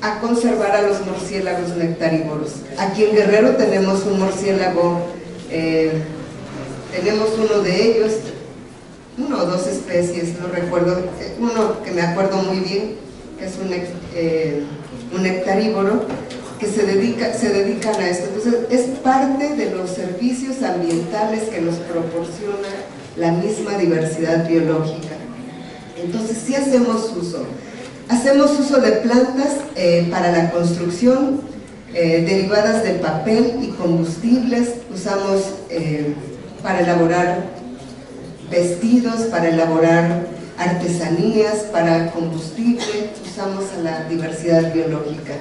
a conservar a los murciélagos nectarívoros. Aquí en Guerrero tenemos un murciélago, tenemos uno de ellos, 1 o 2 especies, no recuerdo, uno que me acuerdo muy bien, que es un nectarívoro, que se dedican a esto. Entonces, es parte de los servicios ambientales que nos proporciona la misma diversidad biológica. Entonces, sí hacemos uso. Hacemos uso de plantas para la construcción, derivadas de papel y combustibles. Usamos para elaborar vestidos, para elaborar artesanías, para combustible. Usamos a la diversidad biológica.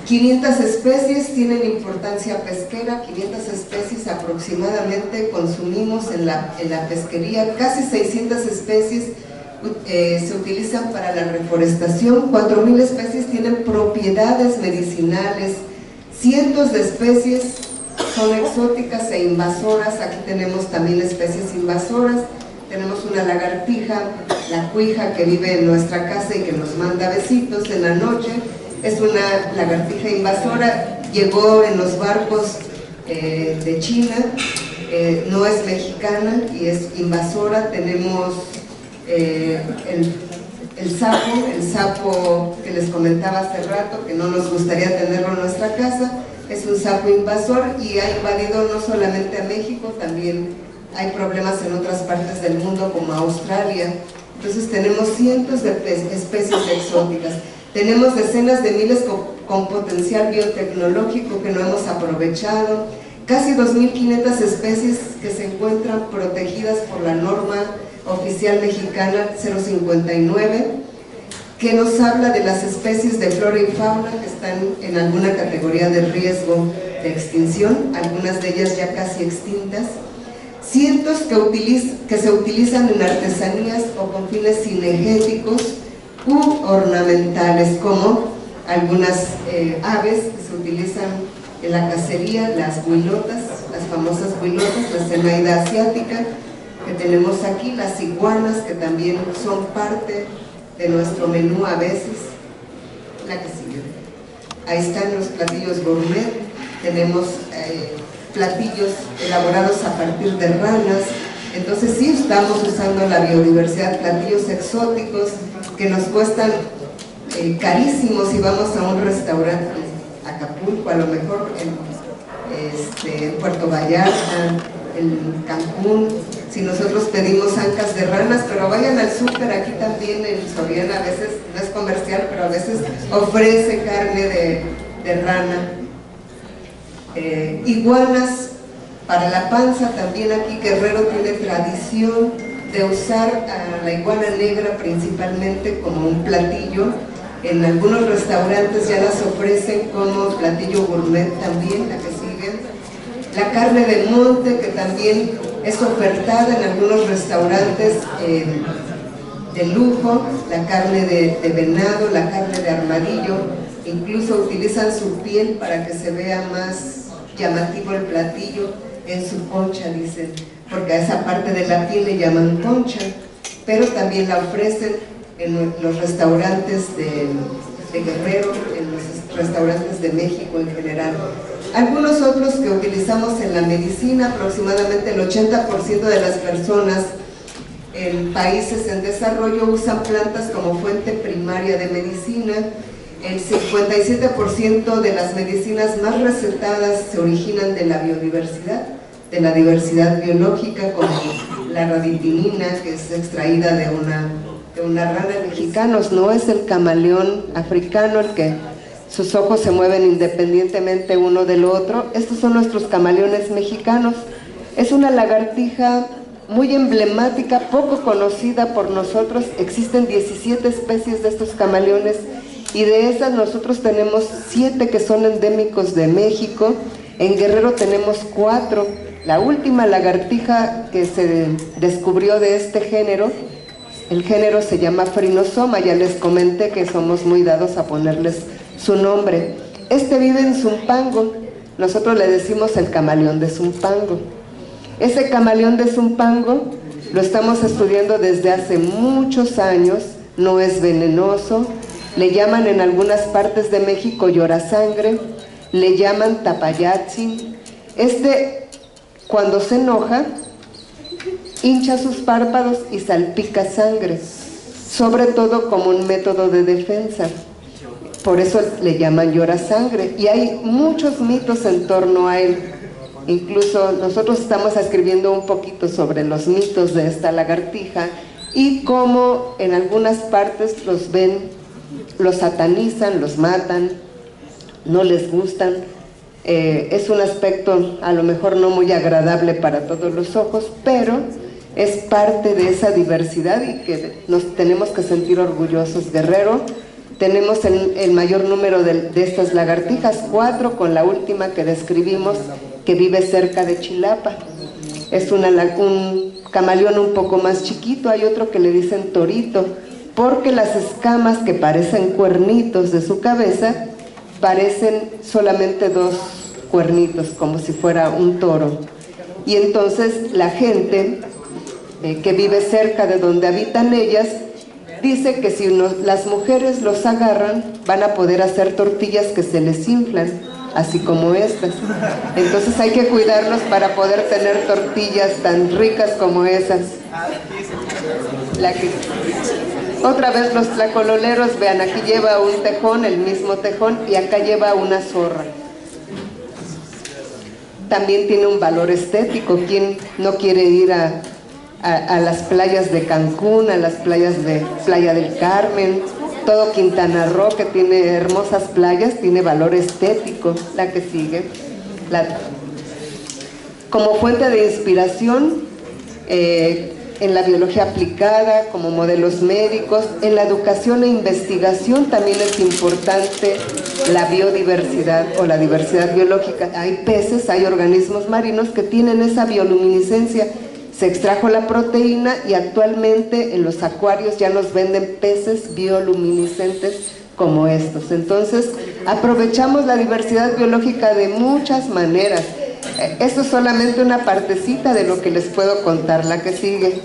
500 especies tienen importancia pesquera, 500 especies aproximadamente consumimos en la pesquería, casi 600 especies se utilizan para la reforestación, 4.000 especies tienen propiedades medicinales, cientos de especies son exóticas e invasoras. Aquí tenemos también especies invasoras. Tenemos una lagartija, la cuija, que vive en nuestra casa y que nos manda besitos en la noche. Es una lagartija invasora, llegó en los barcos de China, no es mexicana y es invasora. Tenemos el sapo que les comentaba hace rato, que no nos gustaría tenerlo en nuestra casa. Es un sapo invasor y ha invadido no solamente a México, también hay problemas en otras partes del mundo como Australia. Entonces tenemos cientos de especies exóticas. Tenemos decenas de miles con potencial biotecnológico que no hemos aprovechado, casi 2.500 especies que se encuentran protegidas por la norma oficial mexicana 059, que nos habla de las especies de flora y fauna que están en alguna categoría de riesgo de extinción, algunas de ellas ya casi extintas, cientos que se utilizan en artesanías o con fines cinegéticos u ornamentales, como algunas aves que se utilizan en la cacería, las huilotas, las famosas huilotas, la cenaida asiática que tenemos aquí, las iguanas, que también son parte de nuestro menú a veces. La que sigue. Ahí están los platillos gourmet. Tenemos platillos elaborados a partir de ranas. Entonces sí estamos usando la biodiversidad, platillos exóticos que nos cuestan carísimos si vamos a un restaurante, Acapulco, a lo mejor en Puerto Vallarta, en Cancún, si nosotros pedimos ancas de ranas, pero vayan al súper, aquí también en Soriana, a veces no es comercial, pero a veces ofrece carne de rana. Iguanas para la panza, también aquí Guerrero tiene tradición de usar a la iguana negra principalmente como un platillo. En algunos restaurantes ya las ofrecen como platillo gourmet también, la que sigue. La carne de monte, que también es ofertada en algunos restaurantes de lujo, la carne de venado, la carne de armadillo, incluso utilizan su piel para que se vea más llamativo el platillo en su concha, dicen. porque a esa parte de la piel le llaman concha, pero también la ofrecen en los restaurantes de Guerrero, en los restaurantes de México en general. Algunos otros que utilizamos en la medicina, aproximadamente el 80% de las personas en países en desarrollo usan plantas como fuente primaria de medicina. El 57% de las medicinas más recetadas se originan de la biodiversidad, de la diversidad biológica, como la raditinina, que es extraída de una rana. Mexicanos, no es el camaleón africano el que sus ojos se mueven independientemente uno del otro. Estos son nuestros camaleones mexicanos. Es una lagartija muy emblemática, poco conocida por nosotros. Existen 17 especies de estos camaleones y de esas nosotros tenemos 7 que son endémicos de México. En Guerrero tenemos 4. La última lagartija que se descubrió de este género, el género se llama Phrynosoma, ya les comenté que somos muy dados a ponerles su nombre. Este vive en Zumpango, nosotros le decimos el camaleón de Zumpango. Ese camaleón de Zumpango lo estamos estudiando desde hace muchos años, no es venenoso, le llaman en algunas partes de México llorasangre, le llaman tapayatsin. Cuando se enoja, hincha sus párpados y salpica sangre, sobre todo como un método de defensa. Por eso le llaman llorasangre, y hay muchos mitos en torno a él. Incluso nosotros estamos escribiendo un poquito sobre los mitos de esta lagartija y cómo en algunas partes los ven, los satanizan, los matan, no les gustan. Es un aspecto a lo mejor no muy agradable para todos los ojos, pero es parte de esa diversidad y que nos tenemos que sentir orgullosos. Guerrero, tenemos el mayor número de estas lagartijas, 4, con la última que describimos, que vive cerca de Chilapa. Es un camaleón un poco más chiquito. Hay otro que le dicen torito, porque las escamas que parecen cuernitos de su cabeza parecen solamente 2 cuernitos, como si fuera un toro. Y entonces la gente que vive cerca de donde habitan ellas dice que si las mujeres los agarran, van a poder hacer tortillas que se les inflan, así como estas. Entonces hay que cuidarlos para poder tener tortillas tan ricas como esas. Otra vez los tlacololeros, vean, aquí lleva un tejón, el mismo tejón, y acá lleva una zorra. También tiene un valor estético. ¿Quién no quiere ir a las playas de Cancún, a las playas de Playa del Carmen? Todo Quintana Roo, que tiene hermosas playas, tiene valor estético. La que sigue. Como fuente de inspiración, en la biología aplicada, como modelos médicos, en la educación e investigación también es importante la biodiversidad o la diversidad biológica. Hay peces, hay organismos marinos que tienen esa bioluminiscencia. Se extrajo la proteína y actualmente en los acuarios ya nos venden peces bioluminiscentes como estos. Entonces, aprovechamos la diversidad biológica de muchas maneras. Esto es solamente una partecita de lo que les puedo contar, la que sigue.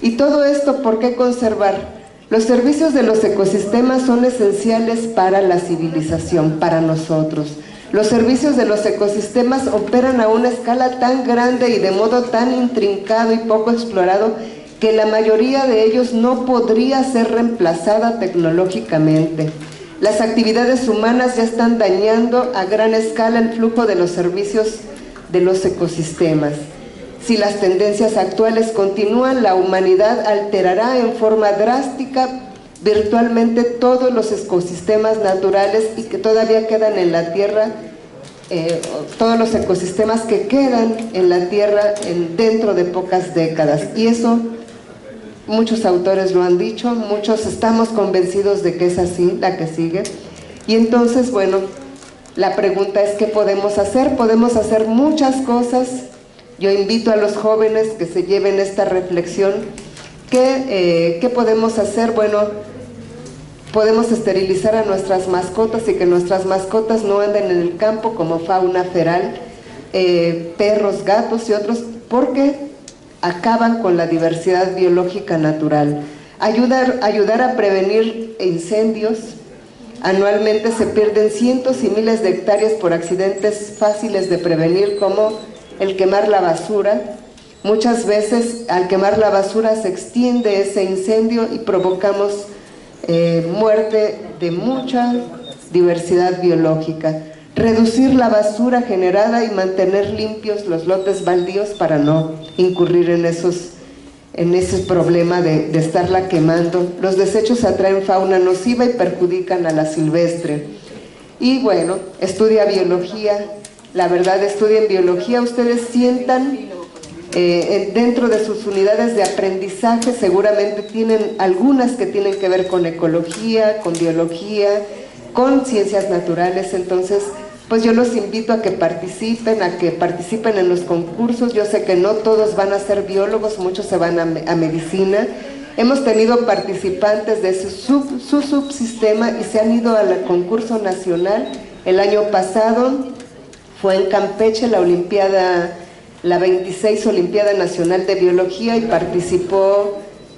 Y todo esto, ¿por qué conservar? Los servicios de los ecosistemas son esenciales para la civilización, para nosotros. Los servicios de los ecosistemas operan a una escala tan grande y de modo tan intrincado y poco explorado que la mayoría de ellos no podría ser reemplazada tecnológicamente. Las actividades humanas ya están dañando a gran escala el flujo de los servicios de los ecosistemas. Si las tendencias actuales continúan, la humanidad alterará en forma drástica virtualmente todos los ecosistemas naturales y que todavía quedan en la Tierra, todos los ecosistemas que quedan en la Tierra dentro de pocas décadas. Y eso muchos autores lo han dicho, muchos estamos convencidos de que es así. La que sigue. Y entonces, bueno, la pregunta es ¿qué podemos hacer? Podemos hacer muchas cosas. Yo invito a los jóvenes que se lleven esta reflexión. ¿Qué podemos hacer? Bueno, podemos esterilizar a nuestras mascotas y que nuestras mascotas no anden en el campo como fauna feral. perros, gatos y otros, porque acaban con la diversidad biológica natural. Ayudar a prevenir incendios. Anualmente se pierden cientos y miles de hectáreas por accidentes fáciles de prevenir, como el quemar la basura. Muchas veces al quemar la basura se extiende ese incendio y provocamos muerte de mucha diversidad biológica. Reducir la basura generada y mantener limpios los lotes baldíos para no incurrir en ese problema de estarla quemando. Los desechos atraen fauna nociva y perjudican a la silvestre. Y bueno, estudia biología. La verdad, estudien biología. Ustedes sientan dentro de sus unidades de aprendizaje, seguramente tienen algunas que tienen que ver con ecología, con biología, con ciencias naturales. Entonces, pues yo los invito a que participen en los concursos. Yo sé que no todos van a ser biólogos, muchos se van a medicina. Hemos tenido participantes de su subsistema y se han ido al concurso nacional. El año pasado fue en Campeche la 26 Olimpiada Nacional de Biología, y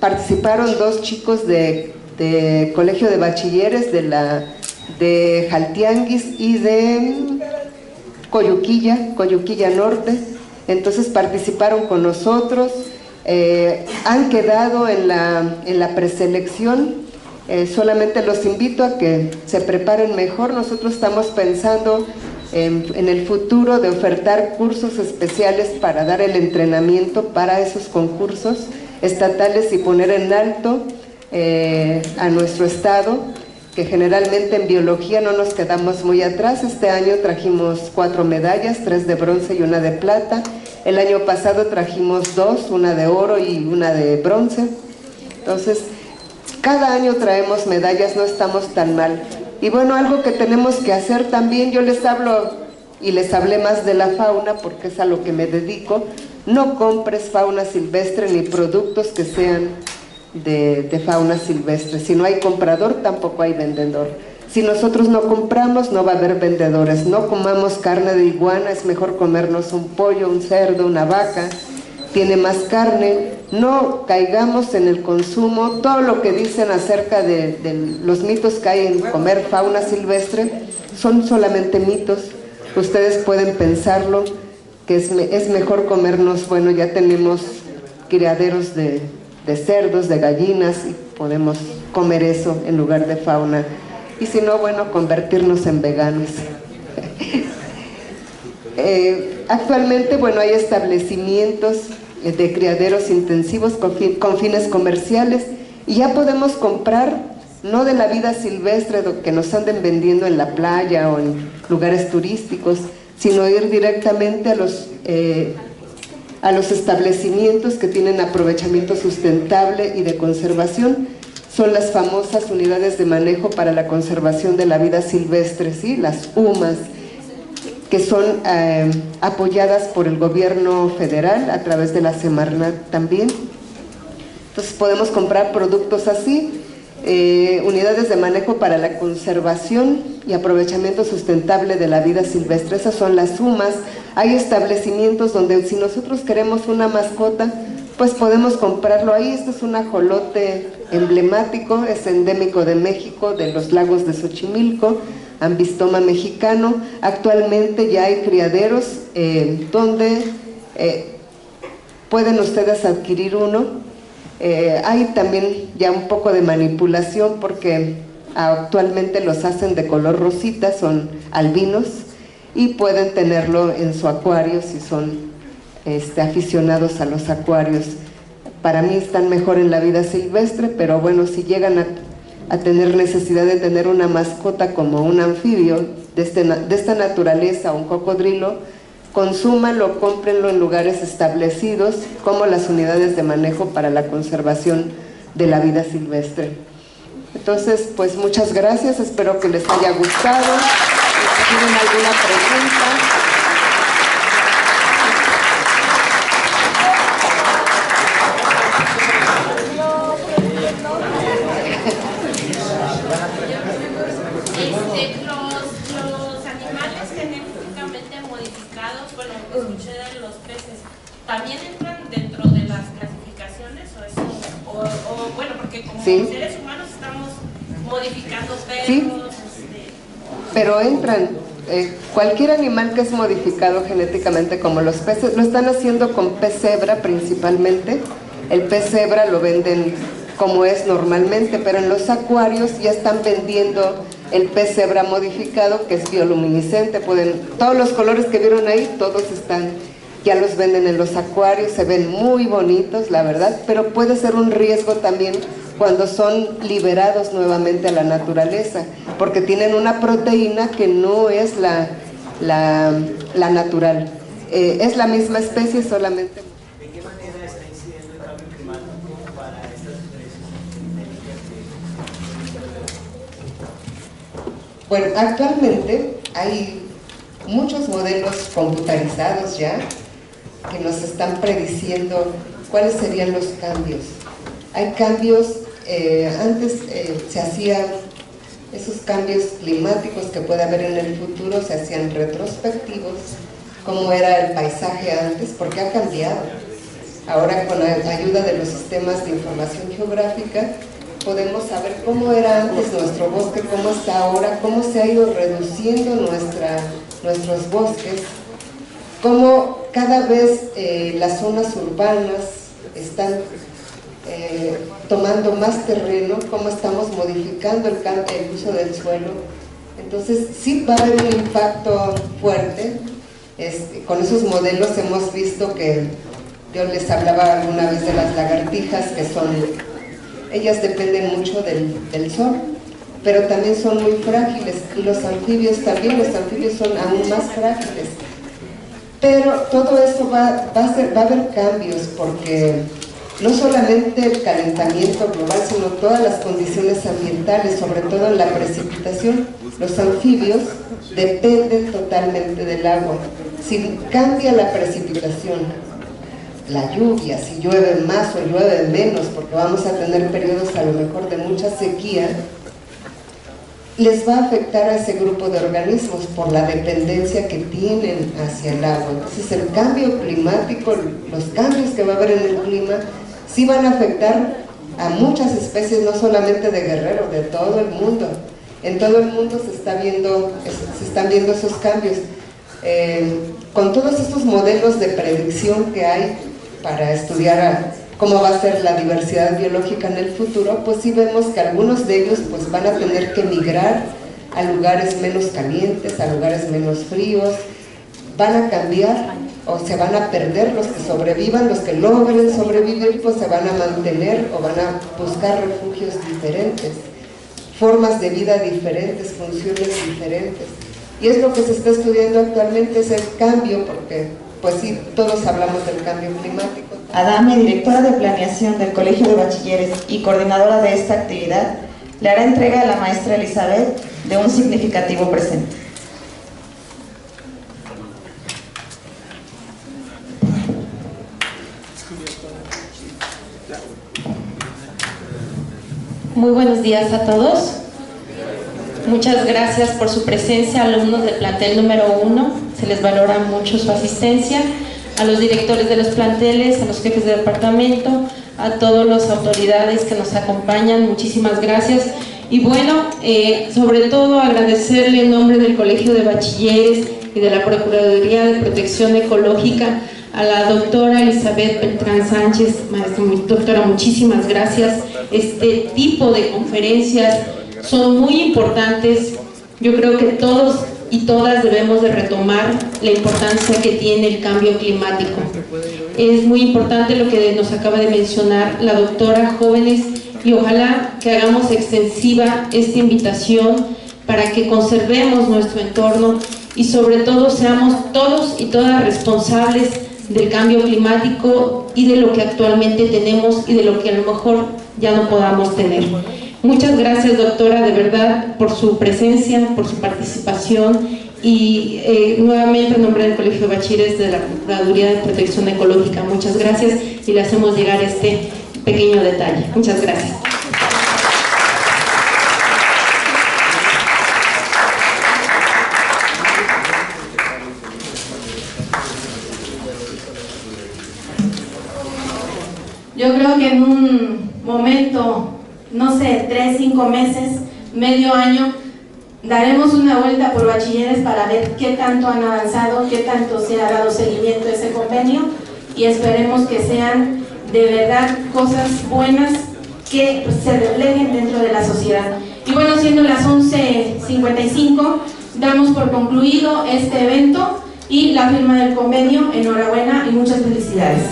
participaron 2 chicos de Colegio de Bachilleres de Jaltianguis y de Coyuquilla Norte. Entonces participaron con nosotros, han quedado en la preselección. Solamente los invito a que se preparen mejor. Nosotros estamos pensando en el futuro de ofertar cursos especiales para dar el entrenamiento para esos concursos estatales y poner en alto a nuestro estado, que generalmente en biología no nos quedamos muy atrás. Este año trajimos 4 medallas, 3 de bronce y 1 de plata. El año pasado trajimos 2, 1 de oro y 1 de bronce. Entonces, cada año traemos medallas, no estamos tan mal. Y bueno, algo que tenemos que hacer también, yo les hablo y les hablé más de la fauna porque es a lo que me dedico. No compres fauna silvestre ni productos que sean de fauna silvestre. Si no hay comprador, tampoco hay vendedor. Si nosotros no compramos, no va a haber vendedores. No comamos carne de iguana, es mejor comernos un pollo, un cerdo, una vaca, tiene más carne. No caigamos en el consumo. Todo lo que dicen acerca de los mitos que hay en comer fauna silvestre son solamente mitos. Ustedes pueden pensarlo, que es mejor comernos, bueno, ya tenemos criaderos de cerdos, de gallinas, y podemos comer eso en lugar de fauna. Y si no, bueno, convertirnos en veganos. Actualmente, bueno, hay establecimientos de criaderos intensivos con fines comerciales, y ya podemos comprar, no de la vida silvestre que nos anden vendiendo en la playa o en lugares turísticos, sino ir directamente a los establecimientos que tienen aprovechamiento sustentable y de conservación. Son las famosas unidades de manejo para la conservación de la vida silvestre, ¿sí? Las UMAS, que son apoyadas por el gobierno federal a través de la Semarnat también. Entonces podemos comprar productos así, unidades de manejo para la conservación y aprovechamiento sustentable de la vida silvestre. Esas son las UMAS. Hay establecimientos donde si nosotros queremos una mascota, pues podemos comprarlo ahí. Este es un ajolote emblemático, es endémico de México, de los lagos de Xochimilco, Ambistoma mexicano. Actualmente ya hay criaderos donde pueden ustedes adquirir uno. Hay también ya un poco de manipulación porque actualmente los hacen de color rosita, son albinos, y pueden tenerlo en su acuario si son aficionados a los acuarios. Para mí están mejor en la vida silvestre, pero bueno, si llegan a tener necesidad de tener una mascota como un anfibio de esta naturaleza, un cocodrilo, consúmanlo, cómprenlo en lugares establecidos como las unidades de manejo para la conservación de la vida silvestre. Entonces, pues muchas gracias, espero que les haya gustado. Si tienen alguna pregunta. Los animales genéticamente modificados, bueno, ¿también entran dentro de las clasificaciones o eso? O bueno, porque como Sí. seres humanos estamos modificando perros. Sí. Pero entran, cualquier animal que es modificado genéticamente, como los peces, lo están haciendo con pez cebra principalmente. El pez cebra lo venden como es normalmente, pero en los acuarios ya están vendiendo el pez cebra modificado, que es bioluminiscente. Todos los colores que vieron ahí, todos ya los venden en los acuarios, se ven muy bonitos, la verdad, pero puede ser un riesgo también cuando son liberados nuevamente a la naturaleza, porque tienen una proteína que no es la natural. Es la misma especie, solamente... ¿De qué manera está incidiendo el cambio climático para estas especies endémicas? Bueno, actualmente hay muchos modelos computarizados ya que nos están prediciendo cuáles serían los cambios. Hay cambios, antes se hacían esos cambios climáticos que puede haber en el futuro, se hacían retrospectivos, cómo era el paisaje antes, porque ha cambiado. Ahora, con la ayuda de los sistemas de información geográfica, podemos saber cómo era antes nuestro bosque, cómo está ahora, cómo se ha ido reduciendo nuestros bosques, cómo cada vez las zonas urbanas están tomando más terreno, cómo estamos modificando el uso del suelo. Entonces sí va a haber un impacto fuerte. Con esos modelos hemos visto que, yo les hablaba alguna vez de las lagartijas, que ellas dependen mucho del sol, pero también son muy frágiles, y los anfibios también, los anfibios son aún más frágiles. Pero todo eso va a haber cambios, porque no solamente el calentamiento global, sino todas las condiciones ambientales, sobre todo en la precipitación. Los anfibios dependen totalmente del agua. Si cambia la precipitación, la lluvia, si llueve más o llueve menos, porque vamos a tener periodos a lo mejor de mucha sequía, les va a afectar a ese grupo de organismos por la dependencia que tienen hacia el agua. Entonces el cambio climático, los cambios que va a haber en el clima, sí van a afectar a muchas especies, no solamente de Guerrero, de todo el mundo. En todo el mundo se están viendo esos cambios. Con todos estos modelos de predicción que hay para estudiar cómo va a ser la diversidad biológica en el futuro, pues sí vemos que algunos de ellos pues van a tener que migrar a lugares menos calientes, a lugares menos fríos, van a cambiar o se van a perder los que sobrevivan, los que logren sobrevivir pues se van a mantener o van a buscar refugios diferentes, formas de vida diferentes, funciones diferentes. Y es lo que se está estudiando actualmente, es el cambio, porque pues sí, todos hablamos del cambio climático. Adame, directora de planeación del Colegio de Bachilleres y coordinadora de esta actividad, le hará entrega a la maestra Elizabeth de un significativo presente. Muy buenos días a todos. Muchas gracias por su presencia, alumnos del plantel número 1. Se les valora mucho su asistencia. A los directores de los planteles, a los jefes de departamento, a todas las autoridades que nos acompañan, muchísimas gracias. Y bueno, sobre todo agradecerle en nombre del Colegio de Bachilleres y de la Procuraduría de Protección Ecológica a la doctora Elizabeth Beltrán Sánchez. Maestra, doctora, muchísimas gracias. Este tipo de conferencias son muy importantes. Yo creo que todos y todas debemos de retomar la importancia que tiene el cambio climático. Es muy importante lo que nos acaba de mencionar la doctora, jóvenes, y ojalá que hagamos extensiva esta invitación para que conservemos nuestro entorno y sobre todo seamos todos y todas responsables del cambio climático y de lo que actualmente tenemos y de lo que a lo mejor ya no podamos tener. Muchas gracias, doctora, de verdad, por su presencia, por su participación y nuevamente en nombre del Colegio de Bachilleres de la Procuraduría de Protección Ecológica, muchas gracias y le hacemos llegar este pequeño detalle. Muchas gracias. Yo creo que en un momento, no sé, 3, 5 meses, medio año, daremos una vuelta por Bachilleres para ver qué tanto han avanzado, qué tanto se ha dado seguimiento a ese convenio, y esperemos que sean de verdad cosas buenas que se reflejen dentro de la sociedad. Y bueno, siendo las 11:55, damos por concluido este evento y la firma del convenio. Enhorabuena y muchas felicidades.